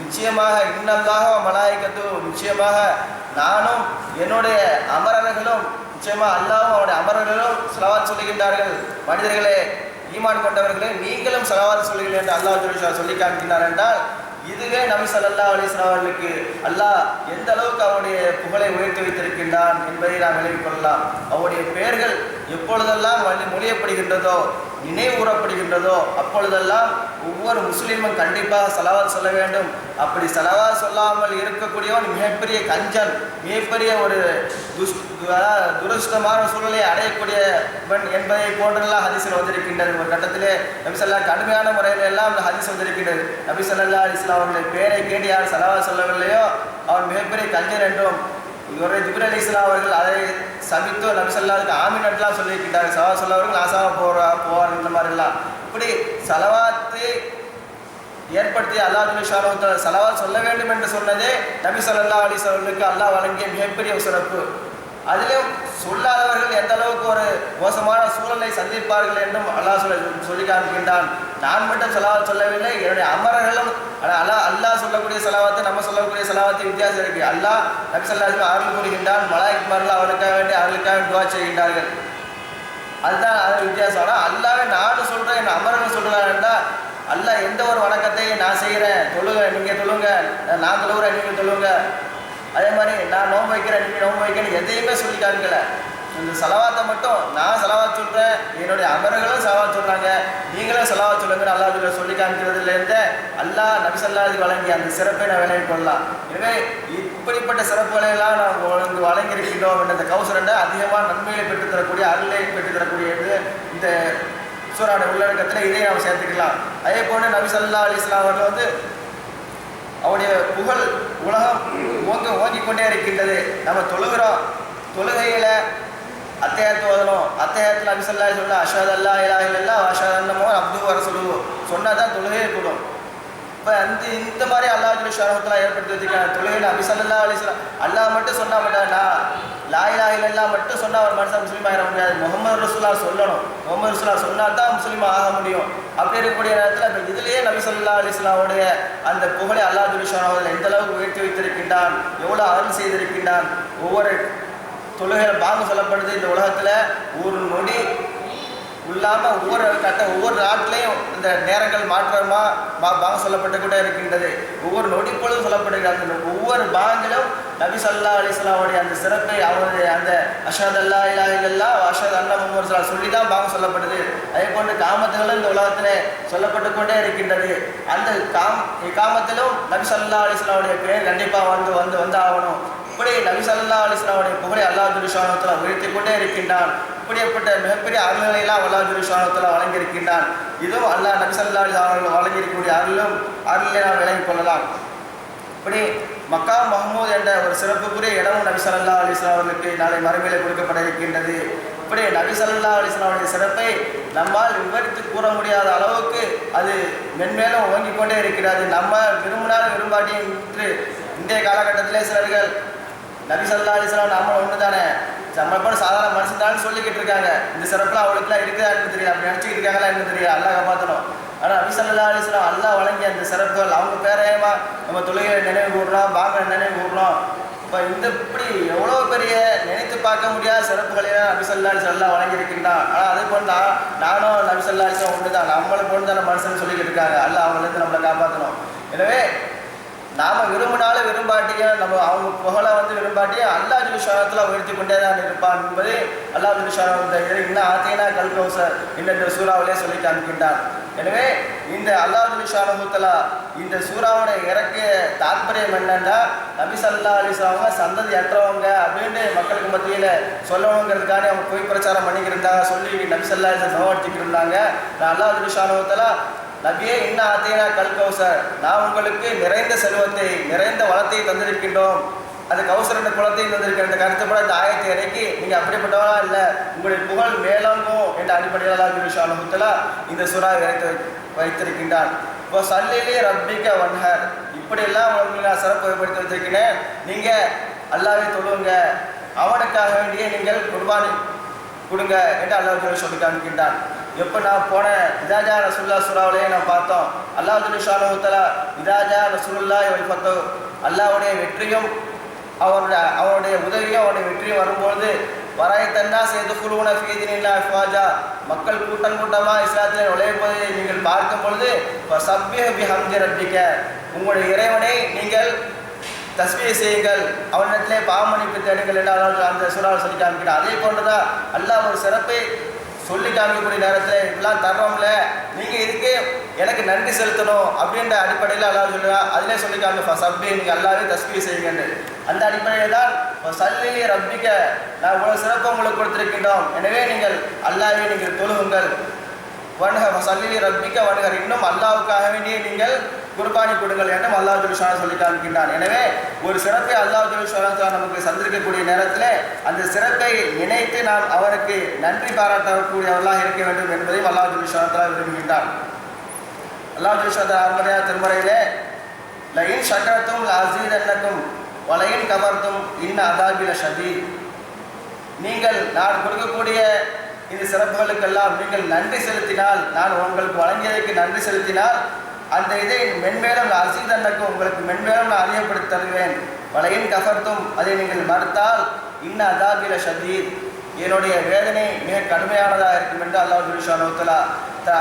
நிச்சயமாக இன்னல்லாஹ மலாயிகத்து, நிச்சயமாக நானும் என்னுடைய அமரர்களும், நிச்சயமாக அல்லாஹ்வும் அவருடைய அமரர்களும் ஸலவாத் சொல்லுகின்றார்கள். மனிதர்களே, ஈமான் கொண்டவர்களே, நீங்களும் ஸலவாத் சொல்லுங்கள் என்று அல்லாஹ் சொல்லி காண்கிறார் என்றால் இதுவே நபி ஸல்லல்லாஹு அலைஹி வஸல்லம் அவர்களுக்கு அல்லாஹ் எந்த அளவுக்கு அவருடைய புகழை உயர்த்தி வைத்திருக்கின்றான் என்பதை நாம் விளங்கிக் கொள்ளலாம். அவருடைய பெயர்கள் எப்பொழுதெல்லாம் மொழியப்படுகின்றதோ, நினைவு கூறப்படுகின்றதோ, அப்பொழுதெல்லாம் ஒவ்வொரு முஸ்லீமும் கண்டிப்பாக ஸலவாத் சொல்ல வேண்டும். அப்படி ஸலவாத் சொல்லாமல் இருக்கக்கூடியவன் மிகப்பெரிய கஞ்சன், மிகப்பெரிய ஒரு துரஷ்டமான சூழலை அடையக்கூடியவன் என்பதை போன்றெல்லாம் ஹதீஸில் வந்திருக்கின்றது. ஒரு கட்டத்திலே நபி ஸல்லல்லாஹு கடுமையான முறையில் எல்லாம் அந்த ஹதீஸ் வந்திருக்கின்றது. நபி ஸல்லல்லாஹு அலைஹி வஸல்லம் அவருடைய பேரை கேட்டு யார் ஸலவாத் சொல்லவில்லையோ அவன் மிகப்பெரிய கஞ்சன் என்றும், இவருடைய ஜிப்ரீல் அலைஹிஸ்ஸலாம் அவர்கள் அதை சபித்து நபி ஸல்லல்லாஹு ஆமீன் என்றெல்லாம் சொல்லியிருக்கின்றார்கள். ஸலவாத் சொல்லவர்கள் நாசாக போவார் இந்த மாதிரிலாம். இப்படி ஸலவாத்தை ஏற்படுத்தி அல்லாஹ் ஸுப்ஹானஹு வ தஆலா ஸலவாத் சொல்ல வேண்டும் என்று சொன்னதே நபி ஸல்லல்லாஹு அலைஹி வஸல்லுக்கு அல்லாஹ் வழங்கிய மிகப்பெரிய ஒரு சிறப்பு. அதிலும் சொல்லாதவர்கள் எந்த அளவுக்கு ஒரு மோசமான சூழலை சந்திப்பார்கள் என்றும் அல்லாஹ் சொல்லி காண்கின்றான். நான் மட்டும் ஸலவாத் சொல்லவில்லை, என்னுடைய அமரர்களும் அல்லாஹ் சொல்லக்கூடிய ஸலவாத்தை நம்ம சொல்லக்கூடிய ஸலவாத்து வித்தியாசம் இருக்கு. அல்லாஹ் நபி ஸல்லல்லாஹு அலைஹி வஸல்லம் அருள் கூறுகின்றான், மலாயிக்மார்கள் அவனுக்காக வேண்டி அவர்களுக்காக துஆ செய்கின்றார்கள். அதுதான் அது வித்தியாசம். ஆனால் அல்லாஹ்வே நானும் சொல்கிறேன், என் அமரர்கள் சொல்கிறான் என்றால் அல்லாஹ் எந்த ஒரு வணக்கத்தையும் நான் செய்கிறேன், தொழுங்க நீங்கள் தொழுங்க, நான் தொழுகிறேன் நீங்கள் தொழுங்க, அதே மாதிரி நான் நோன்பு வைக்கிறேன் நீங்கள் நோன்பு வைக்கிறேன் எதையுமே சொல்லி காமிக்கல. இந்த ஸலவாத்தை மட்டும் நான் ஸலவாத் சொல்கிறேன், என்னுடைய அமரர்களும் ஸலவாத் சொல்கிறாங்க, நீங்களும் ஸலவாத் சொல்லுங்கன்னு அல்லாஹ் சொல்லி காமிக்கிறதுலேருந்து அல்லாஹ் நபி ஸல்லல்லாஹு அலைஹி வழங்கிய அந்த சிறப்பை நான் விளங்கிக் கொள்ளலாம். எனவே இப்படிப்பட்ட சிறப்புகளை எல்லாம் நாம் வழங்கியிருக்கின்றோம் என்ற இந்த கௌசரண்டை அதிகமாக நன்மையை பெற்றுத்தரக்கூடிய அருளை பெற்றுத்தரக்கூடியது இந்த சூராவுடைய உள்ளடக்கத்தில் இதை நாம் சேர்த்துக்கலாம். அதே போன்று நபி ஸல்லல்லாஹு அலைஹி வஸல்லம் அவர்கள் அவருடைய புகழ் உலகம் ஓங்கிக்கொண்டே இருக்கின்றது. நம்ம தொழுகிறோம், தொழுகையில் அத்தையாத்து ஓதணும், அத்தையாத்தில் நபி ஸல்லல்லாஹு அலைஹி வஸல்லம் அஷ்ஹது அல்லா இலாஹ இல்லல்லாஹ் வ அஷ்ஹது அன்ன முஹம்மதன் அப்துஹு வ ரசூலுஹு சொன்னால் தான் தொழுகையே கூடும். இப்போ இந்த மாதிரி அல்லாஹ் ஸுப்ஹானஹு வ தஆலா ஏற்படுத்தி வச்சுருக்காங்க. தொழுகையில் நபி ஸல்லல்லாஹு அலைஹி வஸல்லம் அல்லாஹ் மட்டும் சொன்னால் மாட்டாங்க, லா இலாஹ இல்லல்லாஹ் மட்டும் சொன்னால் ஒரு மனுஷன் முஸ்லீம் ஆகிட முடியாது, முஹம்மது ரசூலுல்லாஹ் சொல்லணும். முஹம்மது ரசூலுல்லாஹ் சொன்னால் தான் முஸ்லீம் ஆக முடியும். அப்படி இருக்கக்கூடிய நேரத்தில் இப்போ இதுலேயே நபி ஸல்லல்லாஹு அலைஹி வஸல்லமுடைய அந்த புகழை அல்லாஹ் ஸுப்ஹானஹு வ தஆலா எந்த அளவுக்கு உயர்த்தி வைத்திருக்கின்றான், எவ்வளோ அருள் செய்திருக்கின்றான். ஒவ்வொரு தொழுகையில் பாங்கு சொல்லப்படுது. இந்த உலகத்தில் ஒரு நொடி இல்லாமல் ஒவ்வொரு நாட்டிலையும் இந்த நேரங்கள் மாற்றமாக பாங்கு சொல்லப்பட்டு கூட இருக்கின்றது. ஒவ்வொரு நொடி பொழுதும் சொல்லப்படுகிறது. அந்த ஒவ்வொரு பாங்கிலும் நபி ஸல்லல்லாஹு அலைஹி வஸல்லம் அந்த சிறப்பை அவருடைய அந்த அஷ்ஹது அல்லா இலாஹ இல்லல்லாஹ் வ அஷ்ஹது அன்ன முஹம்மதன் ரசூலுல்லாஹ் சொல்லி தான் பாங்கு சொல்லப்படுது. அதே போன்று காமத்துகளும் இந்த உலகத்தில் சொல்லப்பட்டு கொண்டே இருக்கின்றது. அந்த காமத்திலும் நபி ஸல்லல்லாஹு அலைஹி வஸல்லம் பேர் கண்டிப்பாக வந்து ஆகணும். இப்படி நபி ஸல்லல்லாஹு அலைஹி வஸல்லம் புகழை அல்லாஹ் ஸுப்ஹானஹு வ தஆலா உயர்த்தி கொண்டே இருக்கின்றான். இப்படிப்பட்ட மிகப்பெரிய அருள்களை எல்லாம் அல்லாஹ் ஸுப்ஹானஹு வ தஆலா வழங்கியிருக்கின்றான். இதுவும் அல்லாஹ் நபி ஸல்லல்லாஹு அலைஹி வஸல்லம் அவர்கள் வழங்கியிருக்கக்கூடிய அருளை நாம் விளங்கிக் கொள்ளலாம். இப்படி மக்காம் மஹ்மூத் என்ற ஒரு சிறப்புக்குரிய இடமும் நபி ஸல்லல்லாஹு அலைஹி வஸல்லம் அவர்களுக்கு நாளை மறுமையிலே கொடுக்கப்பட இருக்கின்றது. இப்படி நபி ஸல்லல்லாஹு அலைஹி வஸல்லம் அவருடைய சிறப்பை நம்மால் விவரித்து கூற முடியாத அளவுக்கு அது மென்மேலும் ஓங்கிக் கொண்டே இருக்கிறது. நம்ம விரும்பினாலும் விரும்பாட்டியும் இன்றைய காலகட்டத்திலே சிலர்கள் நபி ஸல்லல்லாஹு அலைஹி வஸல்லம் நாம ஒன்று தானே, நம்ம கூட சாதாரண மனுஷன் தானே சொல்லிக்கிட்டு இருக்காங்க. இந்த சிறப்புலாம் அவளுக்குலாம் இருக்குதான்னு தெரியல, அப்படி நினச்சிக்கிட்டு இருக்காங்களா என்ன தெரியல, அல்லாஹ் காப்பாற்றணும். ஆனால் நபி ஸல்லல்லாஹு அலைஹி வஸல்லம் அல்லாஹ் வழங்கிய அந்த சிறப்புகள் அவங்க பேரையமா நம்ம தொழுகையை நினைவு கூறுறோம், பாங்கை நினைவு கூறுறோம். இப்போ இப்படி எவ்வளோ பெரிய நினைத்து பார்க்க முடியாத சிறப்புகளையும் நபி ஸல்லல்லாஹு அலைஹி வஸல்லம் வழங்கியிருக்கின்றான். ஆனால் அதே போல் நானும் நபி ஸல்லல்லாஹு அலைஹி வஸல்லம் ஒன்று தான், நம்மளுக்கு ஒன்று தானே மனுஷன் சொல்லிக்கிட்டு இருக்காங்க. அல்லாஹ் அவங்களுக்கு நம்மளை காப்பாற்றணும். எனவே நாம் விரும்பினாலும் விரும்பாட்டியும் நம்ம அவங்க புகழை விரும்பாட்டியும் அல்லாஹ் ஸுப்ஹானஹு உயர்த்தி கொண்டே தான் இருப்பான் என்பது அல்லாஹ் ஸுப்ஹானஹு இன்னும் ஆத்தீனா கல் கௌசர் இந்த சூறாவிலே சொல்லி காண்கின்றான். எனவே இந்த அல்லாஹ் ஸுப்ஹானஹு இந்த சூறாவோட இறக்கிய தாற்பயம் என்னன்னா, நபி ஸல்லல்லாஹு அலைஹி வஸல்லம் சந்ததி அற்றவங்க அப்படின்னு மக்களுக்கு மத்தியில் சொல்லணுங்கிறதுக்காக அவங்க பொய் பிரச்சாரம் பண்ணிக்கிருந்தாங்க, சொல்லி நபி ஸல்லல்லாஹு அலைஹி வஸல்லம் நோவடிச்சுக்கிட்டு இருந்தாங்க. அல்லாஹ் ஸுப்ஹானஹு நபியே இன்ன ஆத்தீனா கல் கௌசர், நான் உங்களுக்கு நிறைந்த செல்வத்தை நிறைந்த வளத்தை தந்திருக்கின்றோம். அந்த கௌசர் என்ற குளத்தையும் தந்திருக்கிற இந்த கருத்துப்பட இந்த ஆயத்தை இறக்கி நீங்கள் அப்படிப்பட்டவனா இல்லை, உங்களுடைய புகழ் மேலோங்கும் என்ற அடிப்படையில் அல்லாஹ் ஷானஹு தஆலா இந்த சூறாவை வைத்திருக்கின்றான். இப்போ சல்லிலி ரப்பிக வன்ஹர், இப்படியெல்லாம் உங்களுக்கு நான் சிறப்பு ஏற்படுத்தி வச்சிருக்கிறேன். நீங்கள் அல்லாஹ்வை தொழுவுங்க, அவனுக்காக வேண்டிய நீங்கள் குர்பானி கொடுங்க என்று அல்லாஹ் சொல்லி காண்கின்றான். எப்போ நான் போன இதாஜா ரசூலுல்லாஹ் சூறாவிலேயே நான் பார்த்தோம், அல்லாஹ் ஷானஹு தஆலா இதாஜா ரசூலுல்லாஹி வல் ஃபத்ஹ், அல்லாஹ்வுடைய வெற்றியும் அவனுடைய உதவியும் அவனுடைய வெற்றியும் வரும்பொழுது வராய்த்தன்னா செய்துகுழுவன ஃபீதினில்லா அஃப்வாஜா, மக்கள் கூட்டம் கூட்டமாக இஸ்லாத்தில் நுழைப்பதை நீங்கள் பார்க்கும் பொழுது சப்பிஹ் பிஹம்தி ரப்பிக, உங்களுடைய இறைவனை நீங்கள் தஸ்பீஹ் செய்யுங்கள், அவனிடத்திலே பாவமன்னிப்பு தேடுங்கள் என்று அல்லாஹ் அந்த சூறாவில் சொல்லி காமிக்கிறார். அதே போன்றுதான் அல்லாஹ் ஒரு சிறப்பை சொல்லி காமிக்கக்கூடிய நேரத்தில் இப்படிலாம் தர்றோம்ல, நீங்கள் இதுக்கு எனக்கு நன்றி செலுத்தணும் அப்படின்ற அடிப்படையில் அல்லாஹ் சொல்லுவான். அதிலே சொல்லி காமிப்பா சப்பி, நீங்கள் அல்லாவே தஸ்பீஹ் செய்யுங்க. அந்த அடிப்படையில் தான் சல்லிலி ரப்பிக, நான் இவ்வளவு சிறப்பு உங்களுக்கு கொடுத்திருக்கின்றோம், எனவே நீங்கள் அல்லாவே நீங்கள் தொழுகுங்கள். வன்ஹர் சல்லிலி ரப்பிக வன்ஹர், இன்னும் அல்லாவுக்காக வேண்டிய நீங்கள் குர்பானி கொடுங்கள் என்றும் அல்லாஹ் ஜல்ல ஷானஹு சொல்லி காமிக்கின்றான். எனவே ஒரு சிறப்பை அல்லாஹ் ஜல்ல ஷானஹு நமக்கு சந்திருக்கக்கூடிய நேரத்தில் அந்த சிறப்பை நினைத்து நாம் அவருக்கு நன்றி பாராட்டக்கூடியவர்களாக இருக்க வேண்டும் என்பதையும் அல்லாஹ் ஜல்ல ஷானஹு விரும்புகின்றான். அல்லாஹ் ஜல்ல ஷானஹு அருமையான திருமறையிலே லயின் ஷக்கரத்தும் லஅஸீதன்னக்கும் வலயின் கபர்த்தும் இன் அஸாபி லஷதீத், நீங்கள் நான் கொடுக்கக்கூடிய இந்த சிறப்புகளுக்கெல்லாம் நீங்கள் நன்றி செலுத்தினால், நான் உங்களுக்கு வழங்கியதற்கு நன்றி செலுத்தினால் அந்த இதை மென்மேலும் அஸீதன்னக்கும் உங்களுக்கு மென்மேலும் நான் அதிகப்படுத்தி தருவேன். வலயின் கஃபர்த்தும், அதை நீங்கள் மறுத்தால் இன் அஸாபி லஷதீத், என்னுடைய வேதனை மிக கடுமையானதாக இருக்கும் என்று அல்லாஹ் ஸுப்ஹானஹு வ தஆலா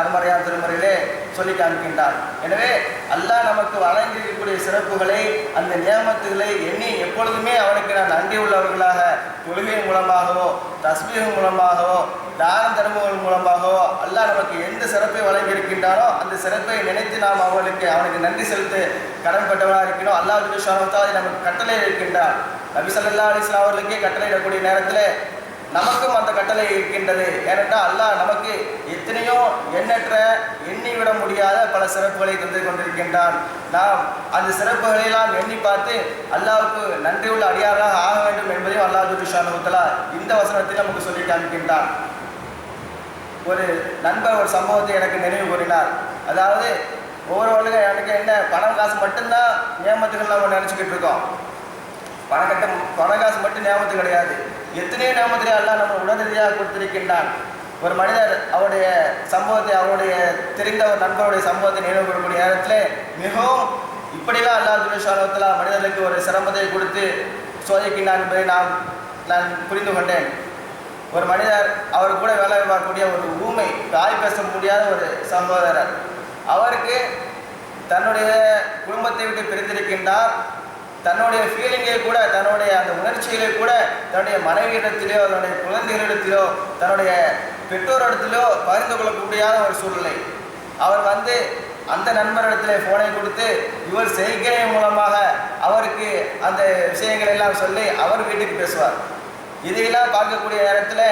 அருமறையான திருமறையிலே சொல்லி காண்கின்றார். எனவே அல்லாஹ் நமக்கு வழங்கியிருக்கக்கூடிய சிறப்புகளை, அந்த நியமத்துகளை எண்ணி எப்பொழுதுமே அவனுக்கு நான் நன்றி உள்ளவர்களாக தொழுகை மூலமாகவோ தஸ்பீஹ் மூலமாகவோ தான தர்மங்கள் மூலமாகவோ அல்லாஹ் நமக்கு எந்த சிறப்பை வழங்கியிருக்கின்றானோ அந்த சிறப்பை நினைத்து நாம் அவனுக்கு நன்றி செலுத்த கடன்பட்டவனாக இருக்கணும். அல்லாஹ் ஸுப்ஹானஹு வ தஆலா நமக்கு கட்டளை இருக்கின்றார். நபி ஸல்லல்லாஹு அலைஹி வஸல்லம் அவர்களுக்கே கட்டளையிடக்கூடிய நேரத்தில் நமக்கும் அந்த கட்டளை இருக்கின்றது. ஏனென்றால் அல்லாஹ் நமக்கு எத்தனையோ எண்ணற்ற எண்ணிவிட முடியாத பல சிறப்புகளை தந்து கொண்டிருக்கின்றான். நாம் அந்த சிறப்புகளெல்லாம் எண்ணி பார்த்து அல்லாஹ்வுக்கு நன்றியுள்ள அடியாராக ஆக வேண்டும் என்பதையும் அல்லாஹ் ஸுப்ஹானஹு வ தஆலா இந்த வசனத்தில் நமக்கு சொல்லி காண்கின்றான். ஒரு நண்பர் ஒரு சம்பவத்தை எனக்கு நினைவு கூறினார். அதாவது ஒவ்வொருவர்களுக்கும் எனக்கு என்ன பணம் காசு மட்டும்தான் நியமத்துகள் நம்ம நினச்சிக்கிட்டு இருக்கோம். பணம் காசு மட்டும் நியமத்து கிடையாது, எத்தனையோ நியமத்திலே அல்லாஹ் நம்ம உடனடியாக கொடுத்திருக்கின்றான். ஒரு மனிதர் அவருடைய சம்பவத்தை, அவருடைய தெரிந்த ஒரு நண்பருடைய சம்பவத்தை நினைவு கூறக்கூடிய நேரத்தில் மிகவும் இப்படிலாம் அல்லாஹ் ஸுப்ஹானஹு வ தஆலா மனிதர்களுக்கு ஒரு சிரமத்தை கொடுத்து சோதிக்கின்றான் என்பதை நான் புரிந்து கொண்டேன். ஒரு மனிதர் அவர் கூட வேலை பார்க்கக்கூடிய ஒரு ஊமை, தாய் பேச முடியாத ஒரு சகோதரர், அவருக்கு தன்னுடைய குடும்பத்தை விட்டு பிரித்திருக்கின்றார். தன்னுடைய ஃபீலிங்கை கூட, தன்னுடைய அந்த உணர்ச்சிகளை கூட தன்னுடைய மனைவியிடத்திலோ தன்னுடைய குழந்தைகளிடத்திலோ தன்னுடைய பெற்றோரிடத்திலோ பகிர்ந்து கொள்ள முடியாத ஒரு சூழ்நிலை. அவர் அந்த நண்பரிடத்தில் ஃபோனை கொடுத்து இவர் செய்கை மூலமாக அவருக்கு அந்த விஷயங்கள் எல்லாம் சொல்லி அவர் வீட்டுக்கு பேசுவார். இதையெல்லாம் பார்க்கக்கூடிய நேரத்தில்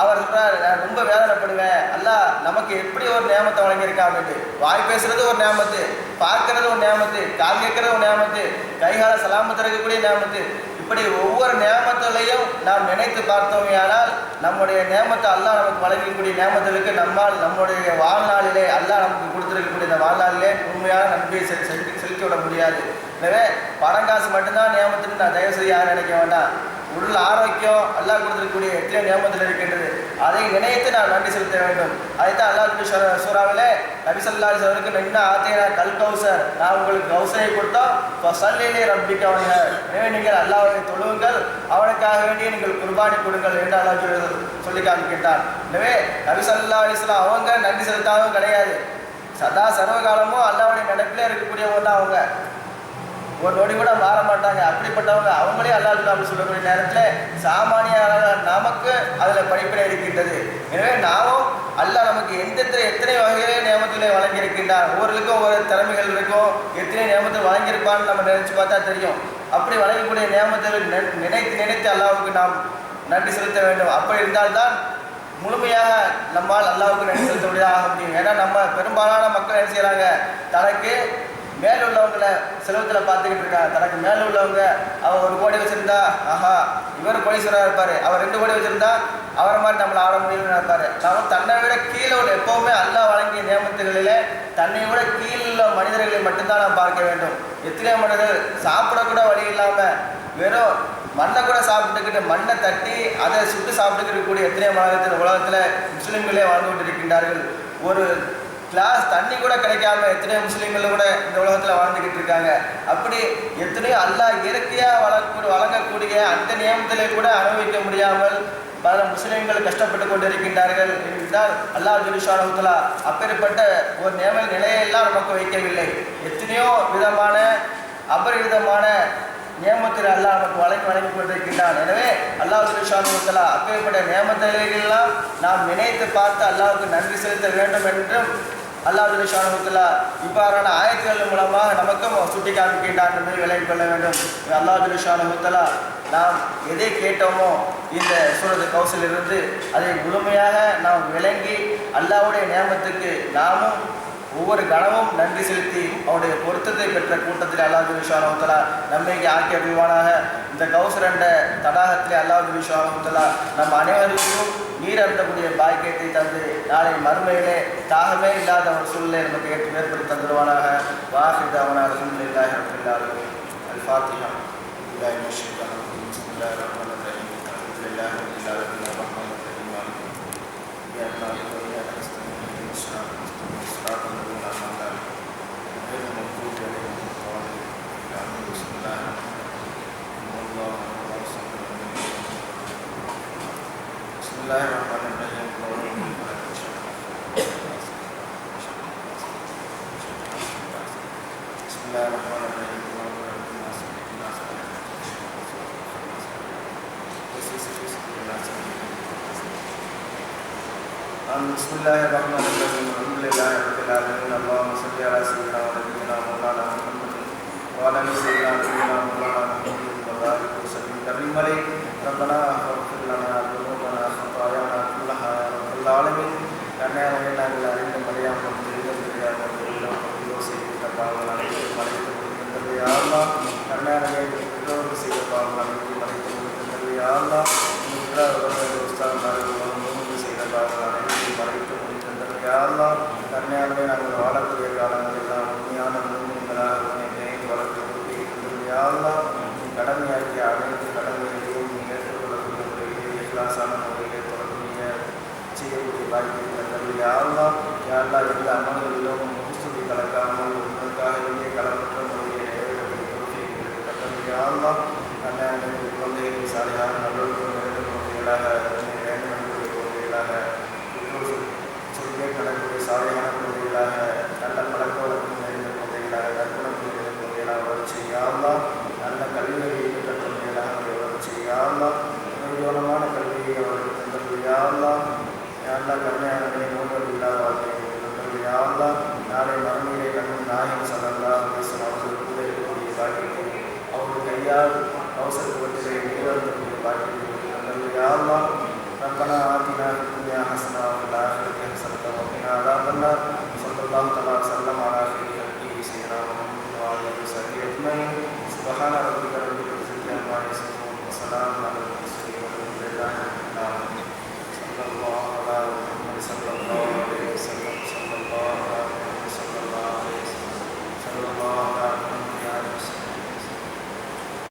அவர் சொல்கிறார், நான் ரொம்ப வேதனைப்படுவேன், அல்லாஹ் நமக்கு எப்படி ஒரு நியமத்தை வழங்கியிருக்கா அப்படின்ட்டு. வாய் பேசுறது ஒரு நியமத்து, பார்க்கறது ஒரு நியமத்து, கால் கேட்கறது ஒரு நியமத்து, கைகால சலாமத்து இருக்கக்கூடிய நியமத்து. இப்படி ஒவ்வொரு நியமத்திலையும் நாம் நினைத்து பார்த்தோமையானால் நம்முடைய நியமத்தை அல்லாஹ் நமக்கு வழங்கக்கூடிய நியமத்துக்கு நம்முடைய வாழ்நாளிலே அல்லாஹ் நமக்கு கொடுத்துருக்கக்கூடிய இந்த வாழ்நாளிலே உண்மையான நன்மையை செலுத்தி விட முடியாது. எனவே பணம் காசு மட்டும்தான் நியமத்துன்னு நான் தயவு செய்ய நினைக்க வேண்டாம். உடல் ஆரோக்கியம் அல்லாஹ் கொடுத்திருக்கக்கூடிய எத்தனை நியமத்தில் இருக்கின்றது, அதை நினைத்து நான் நன்றி செலுத்த வேண்டும். அதைத்தான் அல்லாஹ் சூறாவிலே நபி ஸல்லல்லாஹு அலைஹி வஸல்லம் என்ன ஆத்தேனா கல் கௌசர், நான் உங்களுக்கு கௌசரை கொடுத்தோம், ஃபஸல்லிலி ரப்பிக வன்ஹர், எனவே நீங்கள் அல்லாஹ்வை தொழுவுங்கள், அவனுக்காக வேண்டிய நீங்கள் குர்பானி கொடுங்கள் என்று அல்லாஹ் சொல்லி காண்பிக்கின்றான். எனவே நபி ஸல்லல்லாஹு அலைஹி வஸல்லம் அவங்க நன்றி செலுத்தாதவங்க கிடையாது, சதா சர்வகாலமும் அல்லாஹ்வுடைய நடப்பிலே இருக்கக்கூடியவங்க தான். அவங்க ஒரு நொடி கூட மாற மாட்டாங்க. அப்படிப்பட்டவங்க அவங்களே அல்லாஹ் அப்படி சொல்லக்கூடிய நேரத்தில் சாமானியராக நமக்கு அதில் படிப்பினை இருக்கின்றது. எனவே நாமும் அல்லாஹ் நமக்கு எத்தனை வகையிலே நியமத்திலே வழங்கியிருக்கின்றார். ஒவ்வொருக்கும் ஒவ்வொரு திறமைகள் இருக்கும், எத்தனை நியமத்தில் வழங்கியிருப்பான்னு நம்ம நினைச்சு பார்த்தா தெரியும். அப்படி வழங்கக்கூடிய நியமத்தில் நினைத்து அல்லாஹ்வுக்கு நாம் நன்றி செலுத்த வேண்டும். அப்படி இருந்தால்தான் முழுமையாக நம்மால் அல்லாஹ்வுக்கு நன்றி செலுத்த முடியாத ஆக முடியும். ஏன்னா நம்ம பெரும்பாலான மக்கள் என்ன செய்கிறாங்க, தனக்கு மேல உள்ளவங்களை செலவத்தில் பார்த்துக்கிட்டு இருக்காங்க. தனக்கு மேல உள்ளவங்க அவர் 1 கோடி வச்சிருந்தா ஆஹா இவர் கோடீஸ்வரராக இருப்பார், அவர் 2 கோடி வச்சிருந்தா அவரை மாதிரி நம்மளை ஆட முடியும்னு நினைப்பாரு. நம்ம தன்னை விட கீழே உள்ள எப்பவுமே அல்லாஹ் வழங்கிய நியமத்துகளிலே தன்னை விட கீழே உள்ள மனிதர்களை மட்டும்தான் நாம் பார்க்க வேண்டும். எத்தனையோ மனிதர்கள் சாப்பிடக்கூட வழி இல்லாமல் வெறும் மண்ணை கூட சாப்பிட்டுக்கிட்டு மண்ணை தட்டி அதை சுட்டு சாப்பிட்டுக்கிட்டு கூடிய எத்தனையோ உலகத்தில் முஸ்லீம்களே வாழ்ந்து கொண்டு இருக்கின்றார்கள். ஒரு கிளாஸ் தண்ணி கூட கிடைக்காம எத்தனையோ முஸ்லீம்கள் கூட இந்த உலகத்தில் வாழ்ந்துக்கிட்டு இருக்காங்க. அப்படி எத்தனையோ அல்லாஹ் இயற்கையாக வழங்கக்கூடிய அந்த நியமத்திலே கூட அனுபவிக்க முடியாமல் பல முஸ்லீம்கள் கஷ்டப்பட்டு கொண்டு இருக்கின்றார்கள் என்றால் அல்லாஹ் ஜல்ல ஷானஹு அப்பேற்பட்ட ஒரு நிலையெல்லாம் நமக்கு வைக்கவில்லை. எத்தனையோ விதமான அபரிவிதமான நியமத்தில் அல்லாஹ் நமக்கு வழங்கி கொண்டிருக்கின்றான். எனவே அல்லாஹ் ஜல்ல ஷானஹு அப்பேற்பட்ட நியமத்திலெல்லாம் நாம் நினைத்து பார்த்து அல்லாஹ்வுக்கு நன்றி செலுத்த வேண்டும் என்றும் அல்லாஹ் ஜல்ல ஷானஹு இவ்வாறான ஆயத்துகள் மூலமாக நமக்கும் சுட்டி காண்பிக்கின்றான் என்பதை விளங்கிக் கொள்ள வேண்டும். அல்லாஹ் ஜல்ல ஷானஹு நாம் எதை கேட்டோமோ இந்த சூரத்து கௌசலிலிருந்து அதை முழுமையாக நாம் விளங்கி அல்லாஹ்வுடைய நியமத்துக்கு நாமும் ஒவ்வொரு கணமும் நன்றி செலுத்தி அவருடைய பொருத்தத்தை பெற்ற கூட்டத்தில் அல்லாஹ் ஜல்ல ஷானஹு நம்மைக்கு ஆக்கி அருள்வானாக. இந்த கௌசர் என்ற தடாகத்திலே அல்லாஹ் ஜல்ல ஷானஹு நம் அனைவருக்கும் நீர் அருந்தக்கூடிய பாக்கியத்தை தந்து நாளை மறுமையிலே தாகமே இல்லாத ஒரு சூழ்நிலை நமக்கு ஏற்படுத்தி தந்துடுவானாக. வாஹிர் தஅவானா அல்ஹம்துலில்லாஹி ரப்பில் ஆலமீன். அல்-ஃபாத்திஹா. Bismillahirrahmanirrahim. Alhamdulillahirabbil alamin. Allahumma shalli ala sayyidina wa nabiyyina maulana Muhammadin wa ala sayyidina nabiyyina maulana Muhammadin wa barik wa sallim karim alayhi. Rabbana ighfir lana dhunubana wa khatayana kullaha ya rabbal alamin. Karena நாங்கள் அறிந்த மரியாமல் தெரியாமல் செய்த பாவங்கள் அனைத்தையும் மறைத்து கொடுக்கின்றது யா அல்லாஹ். கர்நாடகை பெற்றோருக்கு செய்த பாவங்கள் அனைத்தையும் மறைத்து கொடுக்கின்றது யா அல்லாஹ். செய்த பாவங்கள் அனைத்தையும் மறைத்து கொடுக்கின்றது யா அல்லாஹ். கர்நாடகை நாங்கள் வாழக்கூடிய காலங்கள் எல்லாம் உண்மையான முழுமைகளாக நினைத்து வளர்த்து கொடுக்கின்றது யா அல்லாஹ். கடமையாக்கிய அனைத்து கடமைகளையும் ஏற்றுக்கொள்ளக்கூடிய முறையிலே இஹ்லாஸான முறையிலே தொடர்புடைய செய்யக்கூடிய பாக்கியங்கள் யா அல்லாஹ். யா அல்லாஹ் எந்த அமல்களிலும் முகஸ்துதி கலக்காமல் உங்களுக்காக வேண்டிய கலப்பற்ற முறையை நிறைவேற்றப்பட்டது யா அல்லாஹ். கல்யாணங்களுக்கு குழந்தைகளை சாலையாக நல்லொழுக்கம் நிறைந்த குழந்தைகளாக வேண்டும் என்பது குழந்தைகளாக சொல்லியே நடக்கூடிய சாலையான குழந்தைகளாக நல்ல பழக்க வழக்கம் நிறைந்த குழந்தைகளாக நற்குணம் நிறைந்த குழந்தைகளாக வளர்ச்சி யா அல்லாஹ். நல்ல கல்வியை பெற்ற குழந்தைகளாக வளர்ச்சி யா அல்லாஹ். நிறுவனமான கல்வியை அவர்களுக்கு தந்தது யா அல்லாஹ். யா அல்லாஹ் கருணையாளர்களை நோய்கள் இல்லாத வாழ்க்கையை தந்தது யா அல்லாஹ். நாளை மறுமையிலே கண்ணும் நாயகம் ஸல்லல்லாஹு அலைஹி வஸல்லம் அவர்கள் கூட இருக்கக்கூடிய பாக்கியத்தை அவர்கள் கையால் அவசரப்பட்டு நீர்